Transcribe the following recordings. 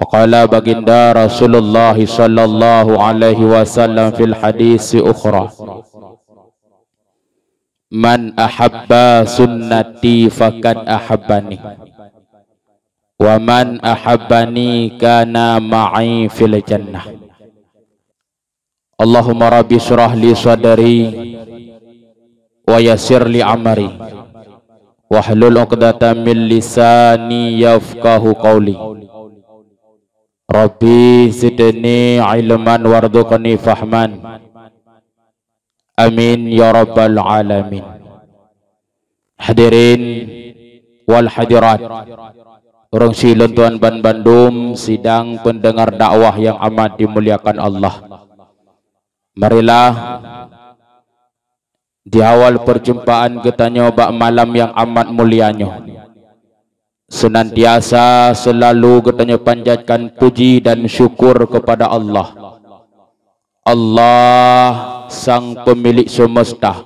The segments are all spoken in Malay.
Faqala baginda Rasulullah sallallahu alaihi wasallam fil hadis ukhra, man ahabba sunnati faqad ahabbani, wa man ahabbani kana ma'i fil jannah. Allahumma rabbi syrah li sadri wa yassir li amri wahlul 'uqdatam min lisani yafqahu qawli. Rabbi zidni ilman warzuqni fahman. Amin ya rabbal alamin. Hadirin wal hadirat, orang silon tuan ban Bandung, sidang pendengar dakwah yang amat dimuliakan Allah. Marilah di awal perjumpaan kita nyoba malam yang amat mulianya, senantiasa selalu kita panjatkan puji dan syukur kepada Allah. Allah sang pemilik semesta,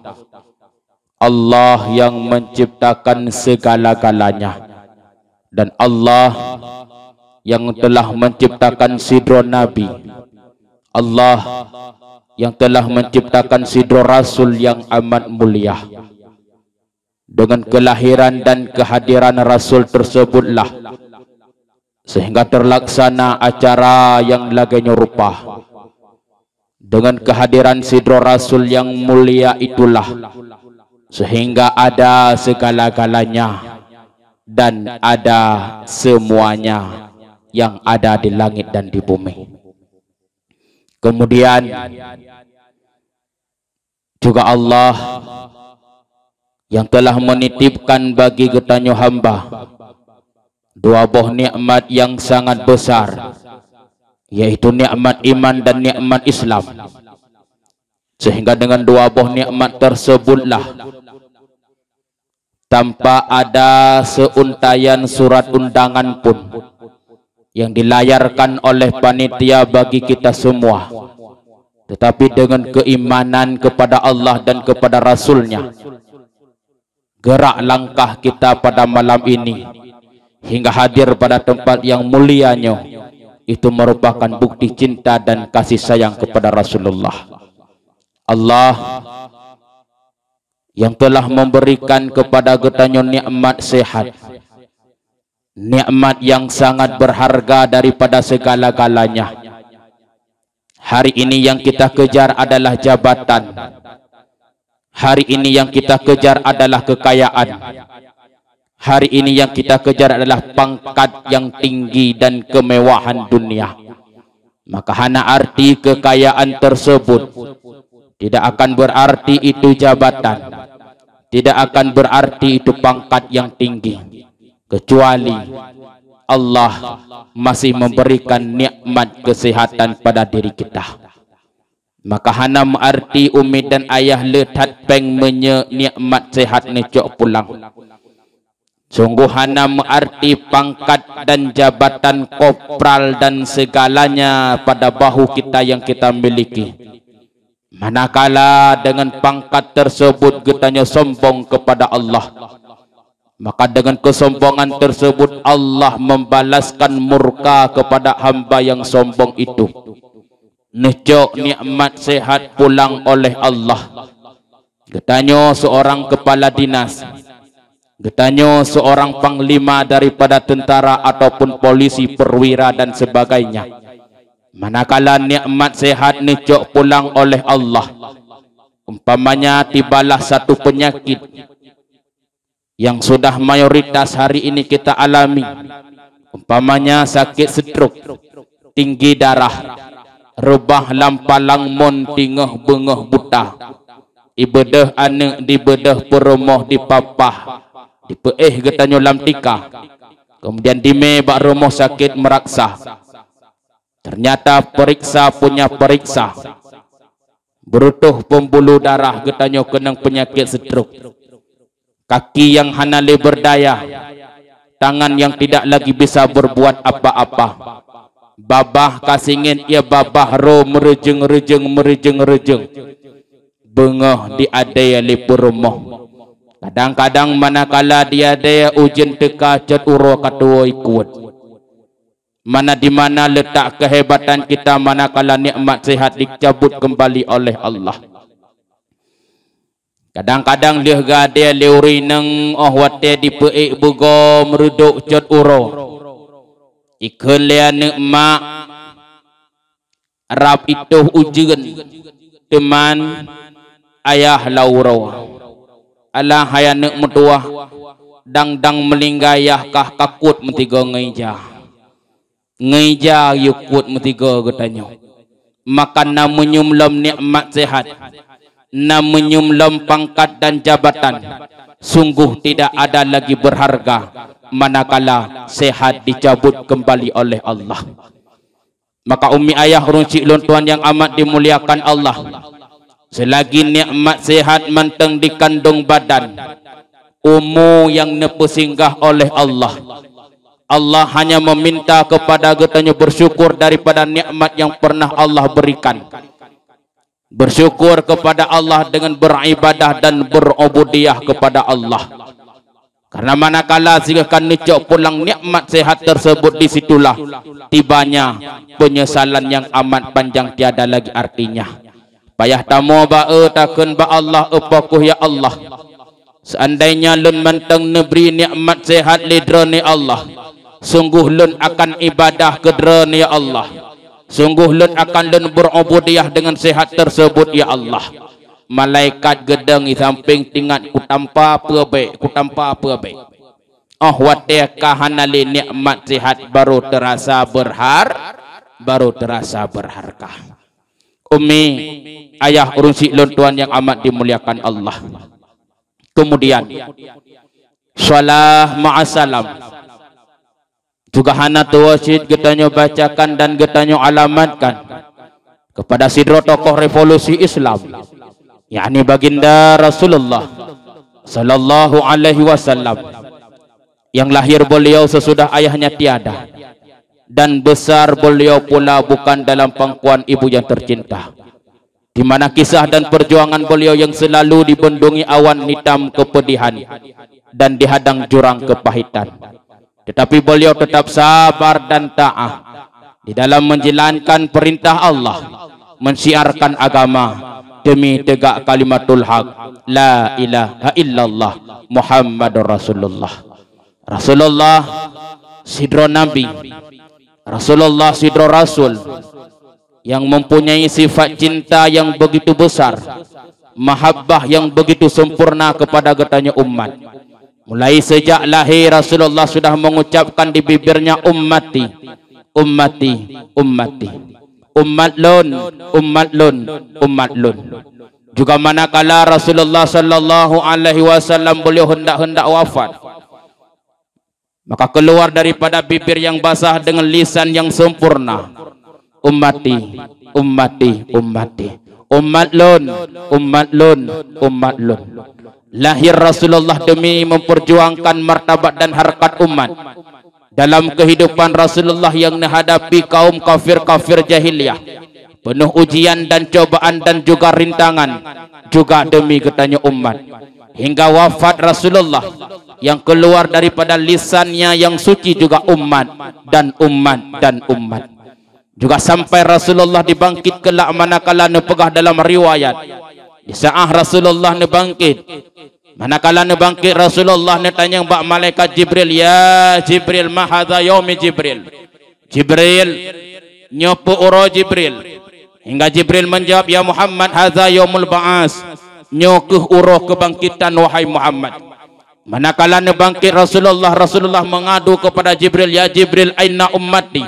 Allah yang menciptakan segala-galanya, dan Allah yang telah menciptakan sidro Nabi, Allah yang telah menciptakan sidro Rasul yang amat mulia. Dengan kelahiran dan kehadiran Rasul tersebutlah sehingga terlaksana acara yang laganya rupa. Dengan kehadiran sidro Rasul yang mulia itulah sehingga ada segala-galanya dan ada semuanya yang ada di langit dan di bumi. Kemudian juga Allah yang telah menitipkan bagi getanyo hamba dua buah nikmat yang sangat besar, yaitu nikmat iman dan nikmat Islam. Sehingga dengan dua buah nikmat tersebutlah tanpa ada seuntaian surat undangan pun yang dilayarkan oleh panitia bagi kita semua, tetapi dengan keimanan kepada Allah dan kepada Rasulnya, gerak langkah kita pada malam ini hingga hadir pada tempat yang mulianya, itu merupakan bukti cinta dan kasih sayang kepada Rasulullah. Allah yang telah memberikan kepada kita nikmat sehat, nikmat yang sangat berharga daripada segala-galanya. Hari ini yang kita kejar adalah jabatan. Hari ini yang kita kejar adalah kekayaan. Hari ini yang kita kejar adalah pangkat yang tinggi dan kemewahan dunia. Maka hana arti kekayaan tersebut tidak akan berarti itu jabatan, tidak akan berarti itu pangkat yang tinggi, kecuali Allah masih memberikan nikmat kesehatan pada diri kita. Maka hana arti umi dan ayah letat peng menye nikmat sehat necok pulang. Sungguh hana arti pangkat dan jabatan kopral dan segalanya pada bahu kita yang kita miliki. Manakala dengan pangkat tersebut kitanya sombong kepada Allah, maka dengan kesombongan tersebut Allah membalaskan murka kepada hamba yang sombong itu. Necok nikmat sehat pulang oleh Allah. Getanyo seorang kepala dinas, getanyo seorang panglima daripada tentara ataupun polisi perwira dan sebagainya. Manakala nikmat sehat necok pulang oleh Allah, umpamanya tibalah satu penyakit yang sudah mayoritas hari ini kita alami, umpamanya sakit stroke, tinggi darah, rebah lampalang mon tingeh bengeh buta, ibedah anak dibedah peromoh dipapah, dipeeh getanyo lam tika, kemudian dime bak romoh sakit meraksa. Ternyata periksa punya periksa, berutuh pembuluh darah getanyo kenang penyakit stroke. Kaki yang hanale berdaya, tangan yang tidak lagi bisa berbuat apa-apa. Babah kasingin ia babah ro merejeng-rejeng. Bengah diadaya lipurumoh. Kadang-kadang manakala dia daya ujian teka cat uro katua ikut. Mana di mana letak kehebatan kita manakala nikmat sehat dicabut kembali oleh Allah. Kadang-kadang dia gade leuri neng wate di peik bugo meruduk jod uro. Ikun lea nikmat Arab itu ujian teman ayah lauro. Allah hayah nek mutuah dang melinggayah kah kakut metiga ngeja. Ngeja yukut metiga katanya. Maka namunyum lem nikmat sehat. Namunyum lem pangkat dan jabatan. Sungguh tidak ada lagi berharga manakala sehat dicabut kembali oleh Allah. Maka umi ayah runcik lon tuan yang amat dimuliakan Allah, selagi nikmat sehat menteng di kandung badan, umur yang nepesinggah oleh Allah, Allah hanya meminta kepada getanya bersyukur daripada nikmat yang pernah Allah berikan. Bersyukur kepada Allah dengan beribadah dan berubudiyah kepada Allah. Karena manakala silakan necok pulang nikmat sehat tersebut, disitulah tibanya penyesalan yang amat panjang tiada lagi artinya. Payah tamu bae takun ba Allah epakuh ya Allah. Seandainya lun menteng neberi nikmat sehat lidroni Allah, sungguh lun akan ibadah kedroni ya Allah. Sungguh lun akan lun berubudiyah dengan sehat tersebut ya Allah. Malaikat gedeng di samping tingkat ku tanpa apa baik. Wate kahanali nikmat sehat baru terasa berharga. Umi ayah urunsi lun tuan yang amat dimuliakan Allah. Kemudian salah ma'asalam juga hana tuwasid getanya bacakan dan getanya alamatkan kepada sidro tokoh revolusi Islam, yakni baginda Rasulullah sallallahu alaihi wasallam, yang lahir beliau sesudah ayahnya tiada dan besar beliau pula bukan dalam pangkuan ibu yang tercinta, di mana kisah dan perjuangan beliau yang selalu dibendungi awan hitam kepedihan dan dihadang jurang kepahitan. Tetapi beliau tetap sabar dan taat di dalam menjalankan perintah Allah, mensiarkan agama demi tegak kalimatul haq, la ilaha illallah Muhammadur Rasulullah. Rasulullah sidro Nabi, Rasulullah sidro Rasul, yang mempunyai sifat cinta yang begitu besar, mahabbah yang begitu sempurna kepada getanya umat. Mulai sejak lahir Rasulullah sudah mengucapkan di bibirnya ummati, ummati, ummati, ummat lun, ummat lun, ummat lun. Juga manakala Rasulullah sallallahu alaihi wasallam beliau hendak wafat, maka keluar daripada bibir yang basah dengan lisan yang sempurna, ummati, ummati, ummati, ummat lun, ummat lun, ummat lun. Lahir Rasulullah demi memperjuangkan martabat dan harkat umat. Dalam kehidupan Rasulullah yang menghadapi kaum kafir-kafir jahiliyah, penuh ujian dan cobaan dan juga rintangan, juga demi ketanya umat. Hingga wafat Rasulullah, yang keluar daripada lisannya yang suci juga umat dan umat dan umat. Juga sampai Rasulullah dibangkit kelak manakala nepegah dalam riwayat, di saat Rasulullah nebangkit, manakala nebangkit Rasulullah netanya mbak malaikat Jibril, ya Jibril, ma hadza yaumi Jibril. Jibril nyopo uro Jibril, hingga Jibril menjawab, ya Muhammad, hadza yaumul ba'as, nyokuh uro kebangkitan wahai Muhammad. Manakala nebangkit Rasulullah, Rasulullah mengadu kepada Jibril, ya Jibril, aina ummati,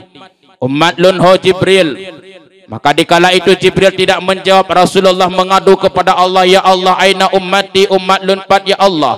umat lun ho Jibril. Maka dikala itu Jibril tidak menjawab, Rasulullah mengadu kepada Allah, ya Allah, aina ummati, umat lun pat ya Allah.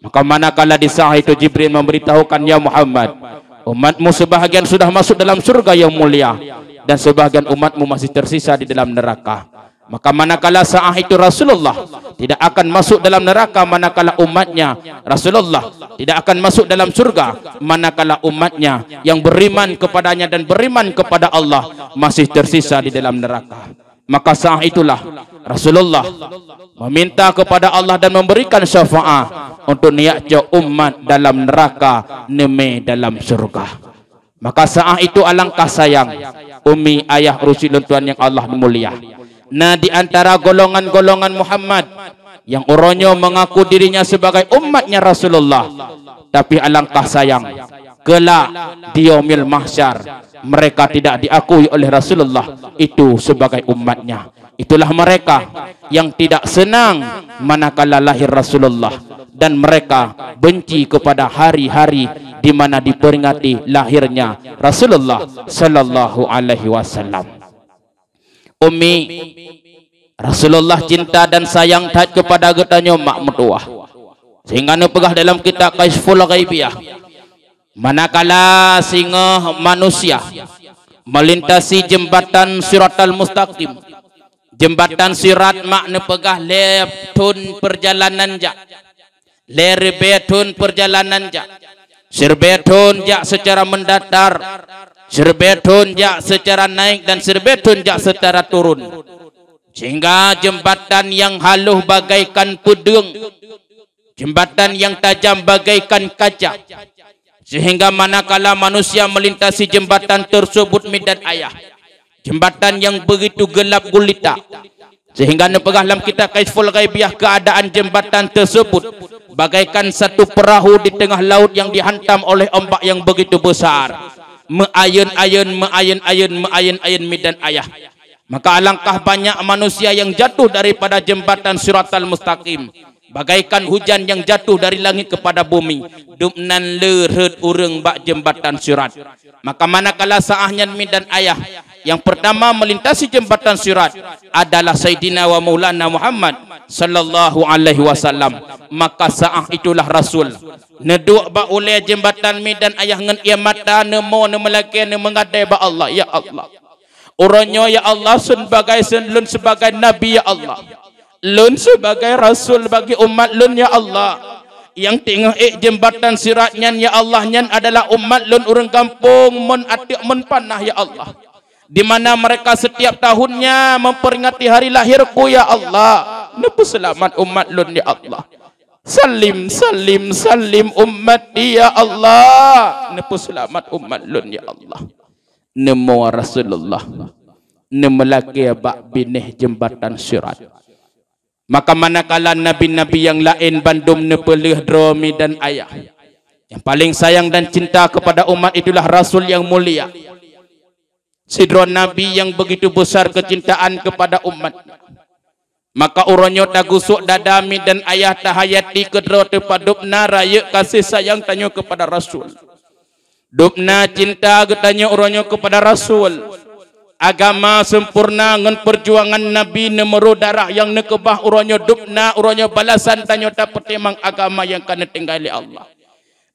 Maka manakala di saat itu Jibril memberitahukan, ya Muhammad, umatmu sebahagian sudah masuk dalam surga yang mulia dan sebahagian umatmu masih tersisa di dalam neraka. Maka manakala saat itu Rasulullah tidak akan masuk dalam neraka, manakala umatnya Rasulullah tidak akan masuk dalam surga, manakala umatnya yang beriman kepadanya dan beriman kepada Allah masih tersisa di dalam neraka. Maka saat itulah Rasulullah meminta kepada Allah dan memberikan syafaat untuk niatnya umat dalam neraka neme dalam surga. Maka saat itu alangkah sayang umi ayah Rasulullah Tuhan yang Allah mulia. Nah, di antara golongan-golongan Muhammad yang orangnya mengaku dirinya sebagai umatnya Rasulullah, tapi alangkah sayang kelak di yaumil mahsyar mereka tidak diakui oleh Rasulullah itu sebagai umatnya. Itulah mereka yang tidak senang manakala lahir Rasulullah, dan mereka benci kepada hari-hari di mana diperingati lahirnya Rasulullah sallallahu alaihi wasallam. Umi Rasulullah cinta dan sayang taat kepada getanya mak mertua, sehingga pegah dalam kitab Kasyful Ghaibiyah, manakala singa manusia melintasi jembatan Siratal Mustaqim, jembatan sirat makna pegah leptun perjalanan jak, lerbetun perjalanan jak, serbetun jak secara mendatar, serbetun jak secara naik, dan serbetun jak secara turun, sehingga jembatan yang haluh bagaikan pedang, jembatan yang tajam bagaikan kaca, sehingga manakala manusia melintasi jembatan tersebut midan ayah, jembatan yang begitu gelap gulita, sehingga nepegah dalam kitab Kasyful Ghaibiyah keadaan jembatan tersebut bagaikan satu perahu di tengah laut yang dihantam oleh ombak yang begitu besar, meayun-ayun midan ayah. Maka alangkah banyak manusia yang jatuh daripada jembatan Siratal Mustaqim, bagaikan hujan yang jatuh dari langit kepada bumi, dubnan lerhet urang bak jembatan sirat. Maka manakala saahnya midan ayah yang pertama melintasi jembatan sirat adalah Sayyidina wa Maulana Muhammad sallallahu alaihi wasallam, maka saah itulah Rasul neduk ba oleh jembatan midan ayah ngan ia mata nemo nemelake ne mengadai ba Allah, ya Allah orangnya ya Allah sebagai lun sebagai nabi ya Allah, lun sebagai rasul bagi umat lun ya Allah, yang tengah jembatan siratnya ya Allah nyan adalah umat lun urang kampung mun atik mun panah ya Allah, di mana mereka setiap tahunnya memperingati hari lahirku ya Allah, nepu selamat umat lun ya Allah, salim salim salim ummati ya Allah, nepu selamat umat lun ya Allah. Nemo Rasulullah nemelaki bak binih jembatan sirat. Maka manakala nabi-nabi yang lain bandum nepelih dromi dan ayah, yang paling sayang dan cinta kepada umat itulah Rasul yang mulia, sidron nabi yang begitu besar kecintaan kepada umat. Maka uronyo tagusuk dadami dan ayah tahayati kedro tepadupna raya kasih sayang tanyo kepada Rasul, dupna cinta getanya uronyo kepada Rasul. Agama sempurna ngan perjuangan Nabi nemero darah yang nekebah uronyo dupna uronyo balasan tanyo tak petimang agama yang kana tinggali Allah,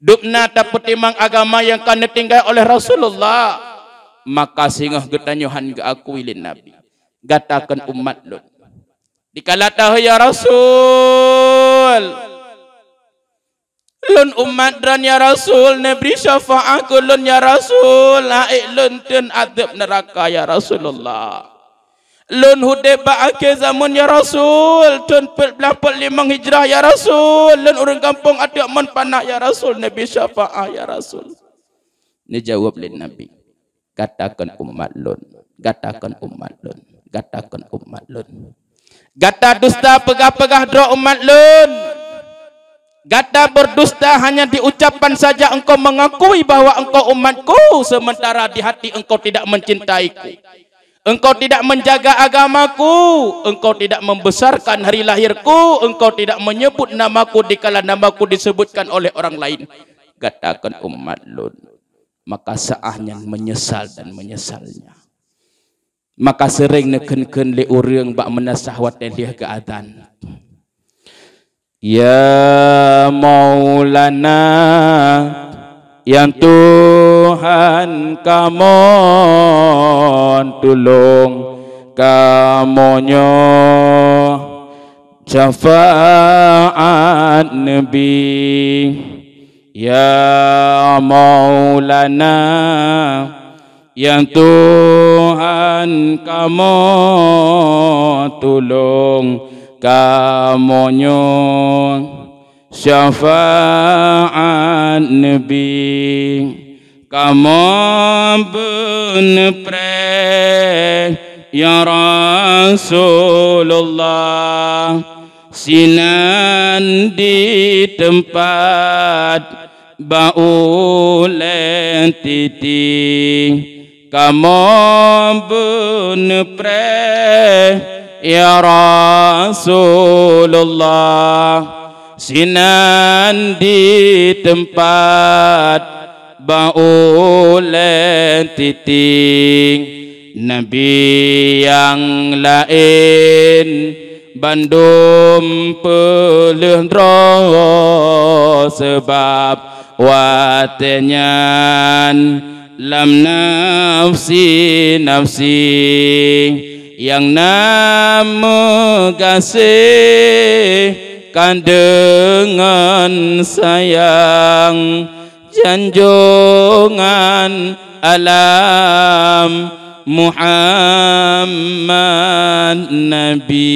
dupna tak petimang agama yang kana tinggal oleh Rasulullah. Maka singah getanyo han ga akuilin Nabi gatakan umat lu dikala tahu ya Rasul, lun umat dan ya Rasul nebri syafaat kulun ya Rasul, laik lun ten adab neraka ya Rasulullah, lun hudeba akhir zaman ya Rasul, ten 45 hijrah ya Rasul, lun orang kampung adik man panah ya Rasul, nebri syafaat ya Rasul. Ni jawab lin Nabi, katakan umat lun, katakan umat lun, katakan umat lun. Gata dusta pegah-pegah dro umat lun, gata berdusta hanya diucapkan saja engkau mengakui bahwa engkau umatku, sementara di hati engkau tidak mencintaiku, engkau tidak menjaga agamaku, engkau tidak membesarkan hari lahirku, engkau tidak menyebut namaku dikala namaku disebutkan oleh orang lain. Katakan umat lun. Maka saahnya menyesal dan menyesalnya. Maka sering neken-ken le urang bak menasah watelih ke adan. Ya Maulana, yang Tuhan kamu tolong kamonyo syafaat Nabi. Ya Maulana, yang Tuhan kamu tolong kamonyo syafaat Nabi. Kamu benepre ya Rasulullah, sinan di tempat baulen titi. Kamu benepre ya Rasulullah, sinan di tempat baulen titing. Nabi yang lain bandum pelendro, sebab watenyan lam nafsi yang nama kasih kan dengan sayang janjungan alam Muhammad Nabi.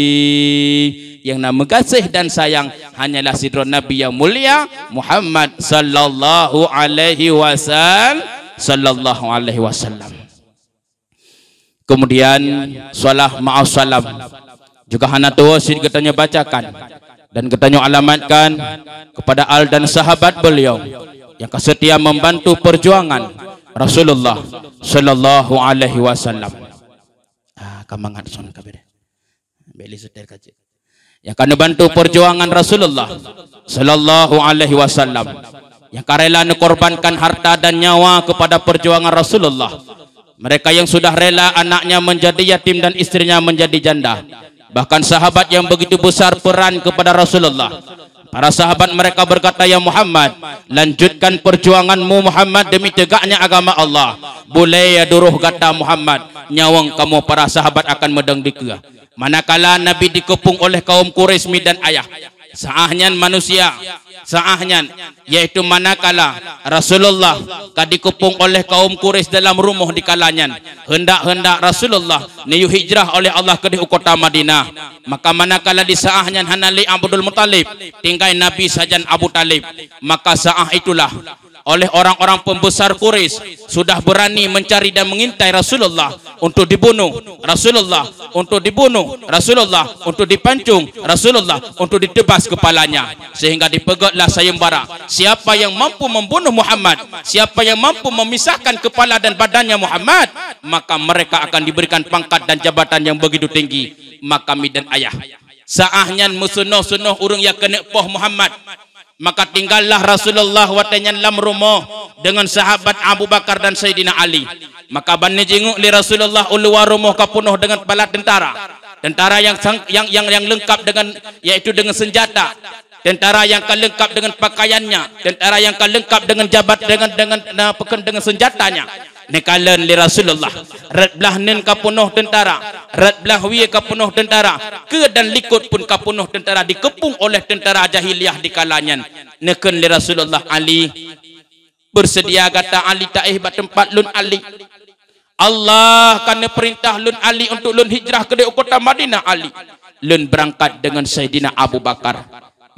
Yang nama kasih dan sayang hanyalah sidron Nabi yang mulia Muhammad sallallahu alaihi wasallam. Kemudian salah ma'as salam juga hana tawasid katanya bacakan dan katanya alamatkan kepada al dan sahabat beliau yang setia membantu perjuangan Rasulullah sallallahu alaihi wasallam. Kamangan son kabeh. Beli setel kaji. Yang akan bantu perjuangan Rasulullah sallallahu alaihi wasallam, yang rela korbankan harta dan nyawa kepada perjuangan Rasulullah. Mereka yang sudah rela anaknya menjadi yatim dan istrinya menjadi janda. Bahkan sahabat yang begitu besar peran kepada Rasulullah. Para sahabat mereka berkata, ya Muhammad, lanjutkan perjuanganmu Muhammad demi tegaknya agama Allah. Boleh ya duruh kata Muhammad, nyawang kamu para sahabat akan medang dikea. Manakala Nabi dikepung oleh kaum Quraisy dan ayah, saahnya manusia, saahnya yaitu manakala Rasulullah dikepung oleh kaum Quraisy dalam rumah di kalanya, hendak Rasulullah niu hijrah oleh Allah ke kota Madinah. Maka manakala di saahnya hanali Abdul Muttalib tinggal Nabi sajan Abu Talib, maka saah itulah oleh orang-orang pembesar Quraisy sudah berani mencari dan mengintai Rasulullah untuk dibunuh, Rasulullah untuk dibunuh, Rasulullah untuk dipancung, Rasulullah untuk ditebas kepalanya, sehingga dipegotlah sayembara siapa yang mampu membunuh Muhammad, siapa yang mampu memisahkan kepala dan badannya Muhammad, maka mereka akan diberikan pangkat dan jabatan yang begitu tinggi. Maka mi dan ayah saahnya musuh-sunuh urang yang kena poh Muhammad, maka tinggallah Rasulullah watanya dalam rumah dengan sahabat Abu Bakar dan Sayyidina Ali. Maka banne jenguk li Rasulullah uluwa rumah kapunuh dengan bala tentara yang lengkap dengan yaitu dengan senjata, tentara yang lengkap dengan pakaiannya, tentara yang lengkap dengan jabat dengan senjatanya. Nekalan li Rasulullah rat belah nen kapunuh tentara, rat belah wi kapunuh tentara, ke dan likut pun kapunuh tentara, dikepung oleh tentara jahiliyah di kalanya. Neken li Rasulullah Ali bersedia kata Ali taih bat tempat lun Ali. Allah kana perintah lun Ali untuk lun hijrah ke kota Madinah. Ali lun berangkat dengan Sayyidina Abu Bakar.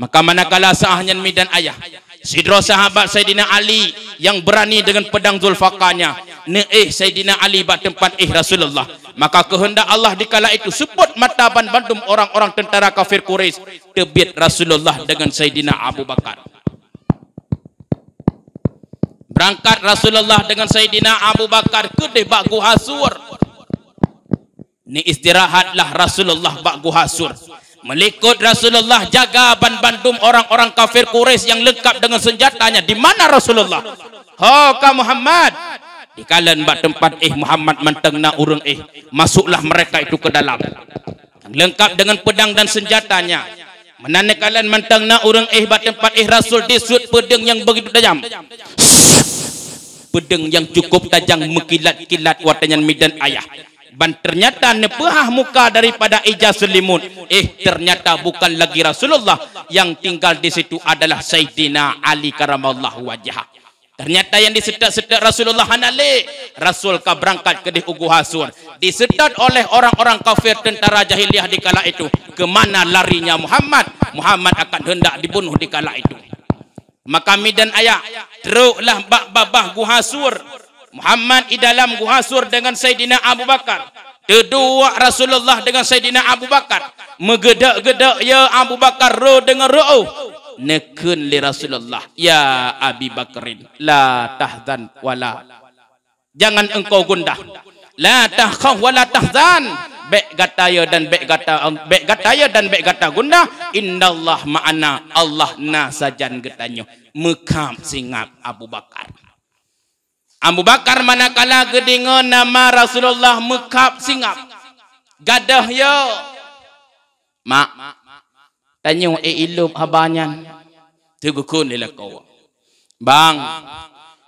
Maka manakala saahnya mi dan ayah sidro sahabat Sayyidina Ali yang berani dengan pedang Zulfakarnya, Sayyidina Ali bat tempat Rasulullah, maka kehendak Allah dikala itu sebut mata bandum orang-orang tentara kafir Quraisy tebit Rasulullah dengan Sayyidina Abu Bakar. Berangkat Rasulullah dengan Sayyidina Abu Bakar ke bak Guhasur. Ni istirahatlah Rasulullah bak Guhasur. Melikut Rasulullah jaga bandum orang-orang kafir Quraisy yang lengkap dengan senjatanya. Di mana Rasulullah? Ka Muhammad. Di kalan bak tempat Muhammad mantengna urang masuklah mereka itu ke dalam. Lengkap dengan pedang dan senjatanya. Menane kalan mantengna urang bak tempat Rasul disut pedang yang begitu tajam. Pedang yang cukup tajam mekilat-kilat watanya midan ayah. Dan ternyata nepehah muka daripada ijaz selimut. Ternyata bukan lagi Rasulullah, yang tinggal di situ adalah Sayyidina Ali karamallahu wajhah. Ternyata yang disedak-sedak Rasulullah hanale Rasul ka berangkat ke Guhasur, disedat oleh orang-orang kafir tentara jahiliyah di kala itu. Kemana larinya Muhammad? Muhammad akan hendak dibunuh di kala itu. Maka mi dan ayah teruklah babah guhasur Muhammad di dalam guhasur dengan Sayyidina Abu Bakar. Kedua Rasulullah dengan Sayyidina Abu Bakar. Megedak-gedak ya Abu Bakar ro dengan ro'u. Nekun li Rasulullah. Ya Abi Bakrin. La tahzan wala. Jangan engkau gundah. La tahkhaf wala tahzan. Bek gataya dan bek gata gundah. Innallah ma'ana. Allah na sajan getanyo. Mekam singap Abu Bakar. Abu Bakar manakala gedingan nama Rasulullah mekap singap. Gadah yo. Mak. Tanyo ilum habanyan. Tugukun lila kau. Bang.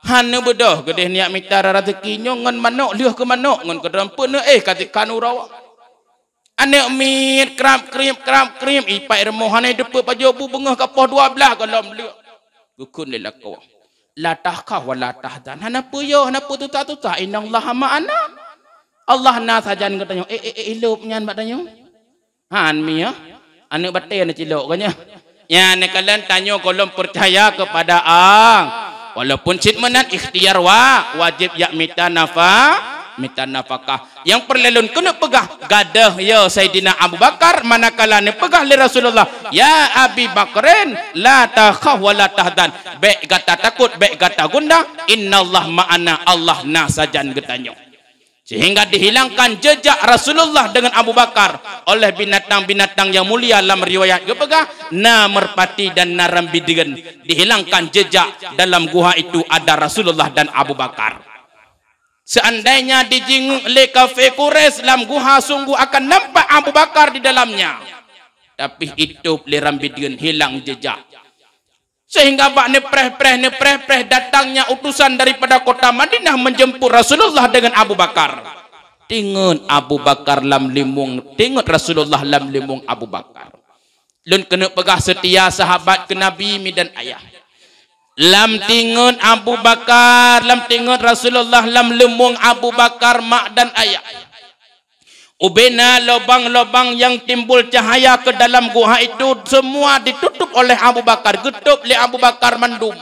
Hanu bedah gedeh niat mitara rezekinya ngan manuk liuh ke manuk ngan kedampen katikan urawa. Anak mit krap krim ipai remohan depe pajobu bengah kapah 12 kalau beliau. Gukun lila kau. La tahkah wa la tahzan. Hanapa yo hanapa tuta innallaha ma'ana. Allah na sajan katanya ilup nyan batanya. Han mi ya. Anu batin na cilok kanya. Ya ne kalian tanya kalau percaya kepada walaupun citmenan ikhtiar wajib ya mita nafakah. Yang perlelun kena pegah gadah ya Sayyidina Abu Bakar manakala ne pegah li Rasulullah. Ya Abi Bakrin la takhaf wa la tahzan. Baik gata takut, baik gata gundah. Innallah ma'ana. Allah na sajan getanyo. Sehingga dihilangkan jejak Rasulullah dengan Abu Bakar oleh binatang-binatang yang mulia dalam riwayat gepegah na merpati dan na rambidigen. Dihilangkan jejak dalam guha itu ada Rasulullah dan Abu Bakar. Seandainya dijinguk oleh kafir Quraisy dalam guha sungguh akan nampak Abu Bakar di dalamnya. Tapi itu oleh rambidigen hilang jejak. Sehingga bak nepreh datangnya utusan daripada kota Madinah menjemput Rasulullah dengan Abu Bakar. Tingut Abu Bakar lam limung, tingut Rasulullah lam limung Abu Bakar. Lun kena pegah setia sahabat ke Nabi mi dan ayah. Lam tingut Abu Bakar, lam tingut Rasulullah lam limung Abu Bakar mak dan ayah. Ubena lubang-lubang yang timbul cahaya ke dalam guha itu semua ditutup oleh Abu Bakar, getup oleh Abu Bakar mandum.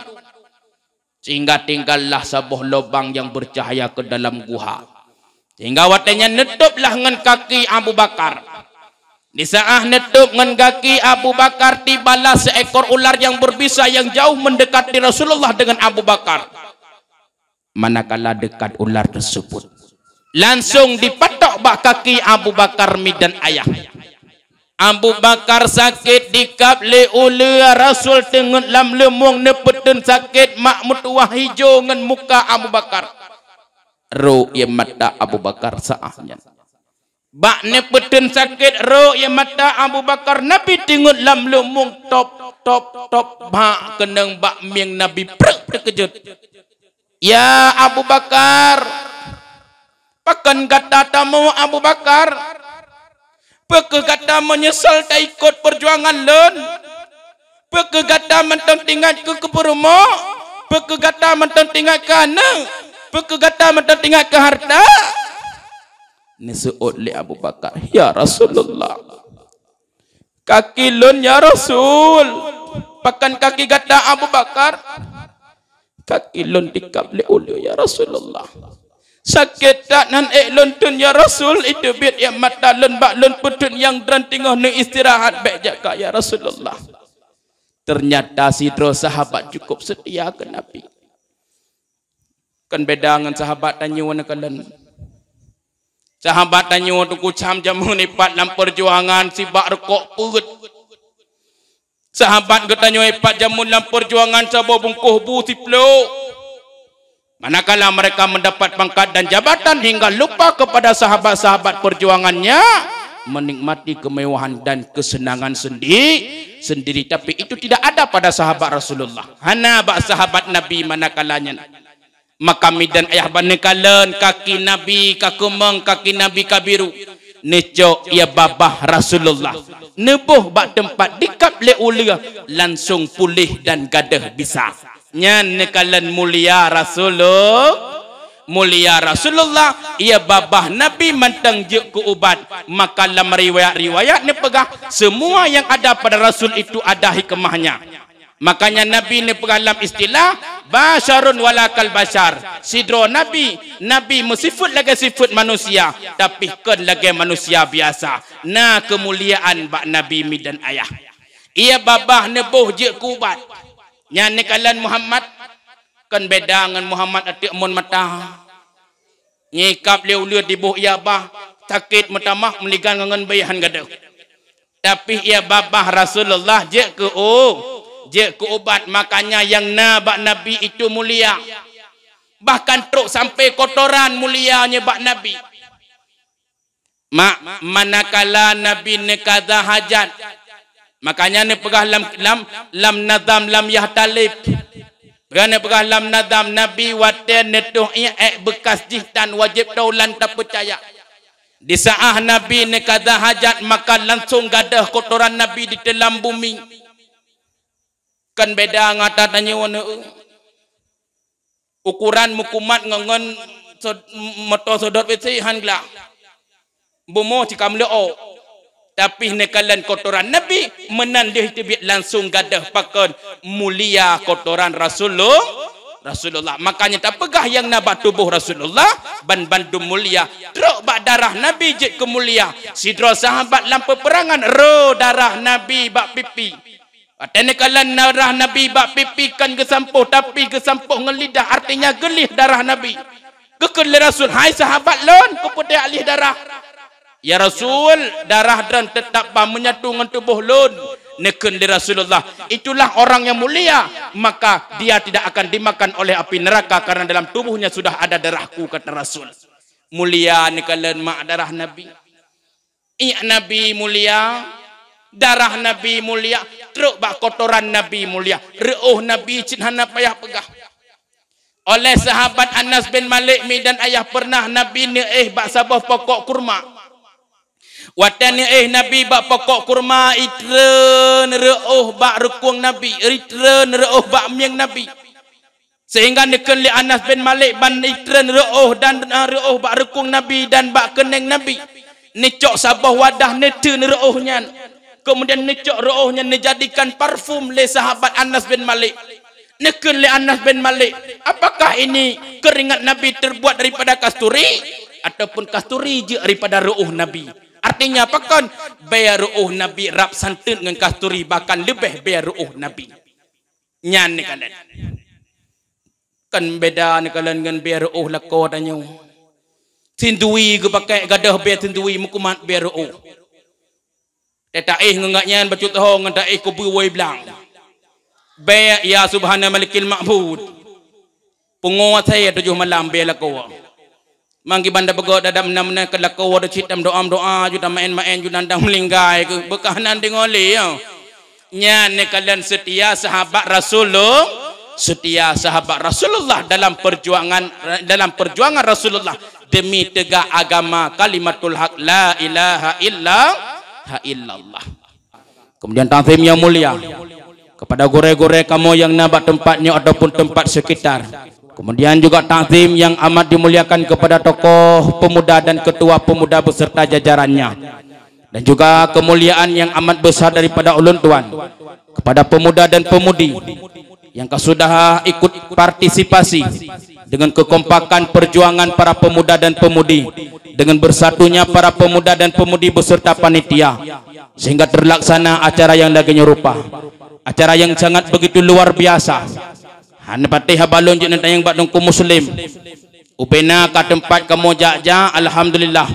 Sehingga tinggallah sebuah lubang yang bercahaya ke dalam guha. Sehingga watanya netuplah dengan kaki Abu Bakar. Di saat netup dengan kaki Abu Bakar tibalah seekor ular yang berbisa yang jauh mendekati Rasulullah dengan Abu Bakar. Manakala dekat ular tersebut, langsung dipatok bak kaki Abu Bakar mi dan ayah. Abu Bakar sakit dikap le ule Rasul tengok lam lemung nepeten sakit mak mutuah hijau ngan muka Abu Bakar. Ro ye mata Abu Bakar saahnya. Bak nepeten sakit ro ye mata Abu Bakar Nabi tengok lam lemung top bak kendang bak mieng Nabi terkejut. Ya Abu Bakar, pakan kata tamu Abu Bakar, peke kata menyesal tak ikut perjuangan len, peke kata mentang tinggal ke perumah, peke kata mentang tinggal ke anak, peke kata mentang tinggal ke harta. Nisuut li Abu Bakar, ya Rasulullah, kaki len ya Rasul, pakan kaki kata Abu Bakar, kaki len dikap li ulu ya Rasulullah. Sakit tak nan lontun ya Rasul itu biar ya mata lon bak lon putun yang dran tinggal ni istirahat baik jaga ya Rasulullah. Ternyata sidro sahabat cukup setia ke Nabi. Kan beda dengan sahabat tanya wana kalian. Sahabat tanya waktu kucam jamu nipat dalam perjuangan si bak rekok perut. Sahabat ketanya nipat jamu dalam perjuangan sabo bungkuh bu si peluk. Manakala mereka mendapat pangkat dan jabatan hingga lupa kepada sahabat-sahabat perjuangannya, menikmati kemewahan dan kesenangan sendiri. Tapi itu tidak ada pada sahabat Rasulullah. Hana bak sahabat Nabi manakalanya. Maka midan ayah banekalan kaki Nabi kakumeng kaki Nabi kabiru. Necok ia babah Rasulullah. Nebuh bak tempat dikap le ulia langsung pulih dan gadah bisa. Nyan nekalan mulia Rasulullah ia babah Nabi mantang je ke ubat. Maka dalam riwayat-riwayat ni pegah semua yang ada pada Rasul itu ada hikmahnya. Makanya Nabi ni pengalam istilah basyarun walakal basyar. Sidro Nabi mesifut lagi sifat manusia, tapi kan lagi manusia biasa. Nah kemuliaan bak Nabi mi dan ayah. Ia babah nebuh je kubat. Nya ni kalan Muhammad kan beda dengan Muhammad atik mun mata. Nyikap liu-liu di buh ia bah sakit metamah meligan dengan bayahan gaduh. Tapi ia babah Rasulullah je ke ubat. Makanya yang bak Nabi itu mulia. Bahkan truk sampai kotoran mulianya bak Nabi. Manakala Nabi nekada hajat. Makanya ni pegah lam nadam lam yahtalib. Kerana pegah lam nadam Nabi waten netuh bekas jihtan wajib taulan tak percaya. Di saat Nabi nekada hajat maka langsung gadah kotoran Nabi di dalam bumi. Kan beda ngata tanya wana ukuran mukumat ngangan motor sodot besi hangla bomo cikam leo. Tapi nekalan kotoran Nabi menandih tibit langsung gadah pakan mulia kotoran Rasulullah. Makanya tak pegah yang nabat tubuh Rasulullah ban bandum mulia. Truk bak darah Nabi je kemulia. Sidro sahabat lampu perangan ro darah Nabi bak pipi. Atene kalan darah Nabi bak pipi kan kesampuh, tapi kesampuh ngelidah artinya gelih darah Nabi. Kekeli Rasul, hai sahabat lon keputih alih darah. Ya Rasul, darah dan tetap menyatu dengan tubuh lun. Neken di Rasulullah. Itulah orang yang mulia. Maka dia tidak akan dimakan oleh api neraka karena dalam tubuhnya sudah ada darahku, kata Rasul. Mulia nekalan mak darah Nabi. Nabi mulia. Darah Nabi mulia. Truk bak kotoran Nabi mulia. Reuh Nabi cinhana payah pegah. Oleh sahabat Anas bin Malik mi dan ayah pernah Nabi ni bak sabah pokok kurma. Watan Nabi bak pokok kurma itren reuh bak rekung Nabi, itren reuh bak miang Nabi. Sehingga neken li Anas bin Malik ban itren reuh dan reuh bak rekung Nabi dan bak keneng Nabi. Nicok sabah wadah neten reuhnya. Kemudian nicok reuhnya dijadikan parfum le sahabat Anas bin Malik. Neken li Anas bin Malik, apakah ini keringat Nabi terbuat daripada kasturi ataupun kasturi je daripada reuh Nabi? Artinya apa kan? Biar ru'uh Nabi rap santun dengan kasturi, bahkan lebih biar ru'uh Nabi. Nyan ni kalian. Kan beda ni kalian dengan biar ru'uh lakau tanya. Sindui ke pakai gadah biar sindui mukumat biar ru'uh. Tetaih ngengaknya bacut tahu dengan taih kubuai belang. Biar ya subhana malikil ma'bud. Penguat saya 7 malam biar lakau. Mangki banda begok dadam namna kelakau ada citam doa juta main-main juta nandang melinggai ke bekahanan dengoli ya. Nya ne kalian setia sahabat Rasulullah, setia sahabat Rasulullah dalam perjuangan Rasulullah demi tegak agama kalimatul haq la ilaha illallah. Kemudian ta'zim yang mulia kepada gore-gore kamu yang nabat tempatnya ataupun tempat sekitar. Kemudian juga ta'zim yang amat dimuliakan kepada tokoh pemuda dan ketua pemuda beserta jajarannya. Dan juga kemuliaan yang amat besar daripada ulun tuan kepada pemuda dan pemudi yang sudah ikut partisipasi dengan kekompakan perjuangan para pemuda dan pemudi, dengan bersatunya para pemuda dan pemudi beserta panitia, sehingga terlaksana acara yang laginya rupa. Acara yang sangat begitu luar biasa. Hanapati habalon je nantang yang badung ku muslim. Upena ka tempat kamu jaja, alhamdulillah.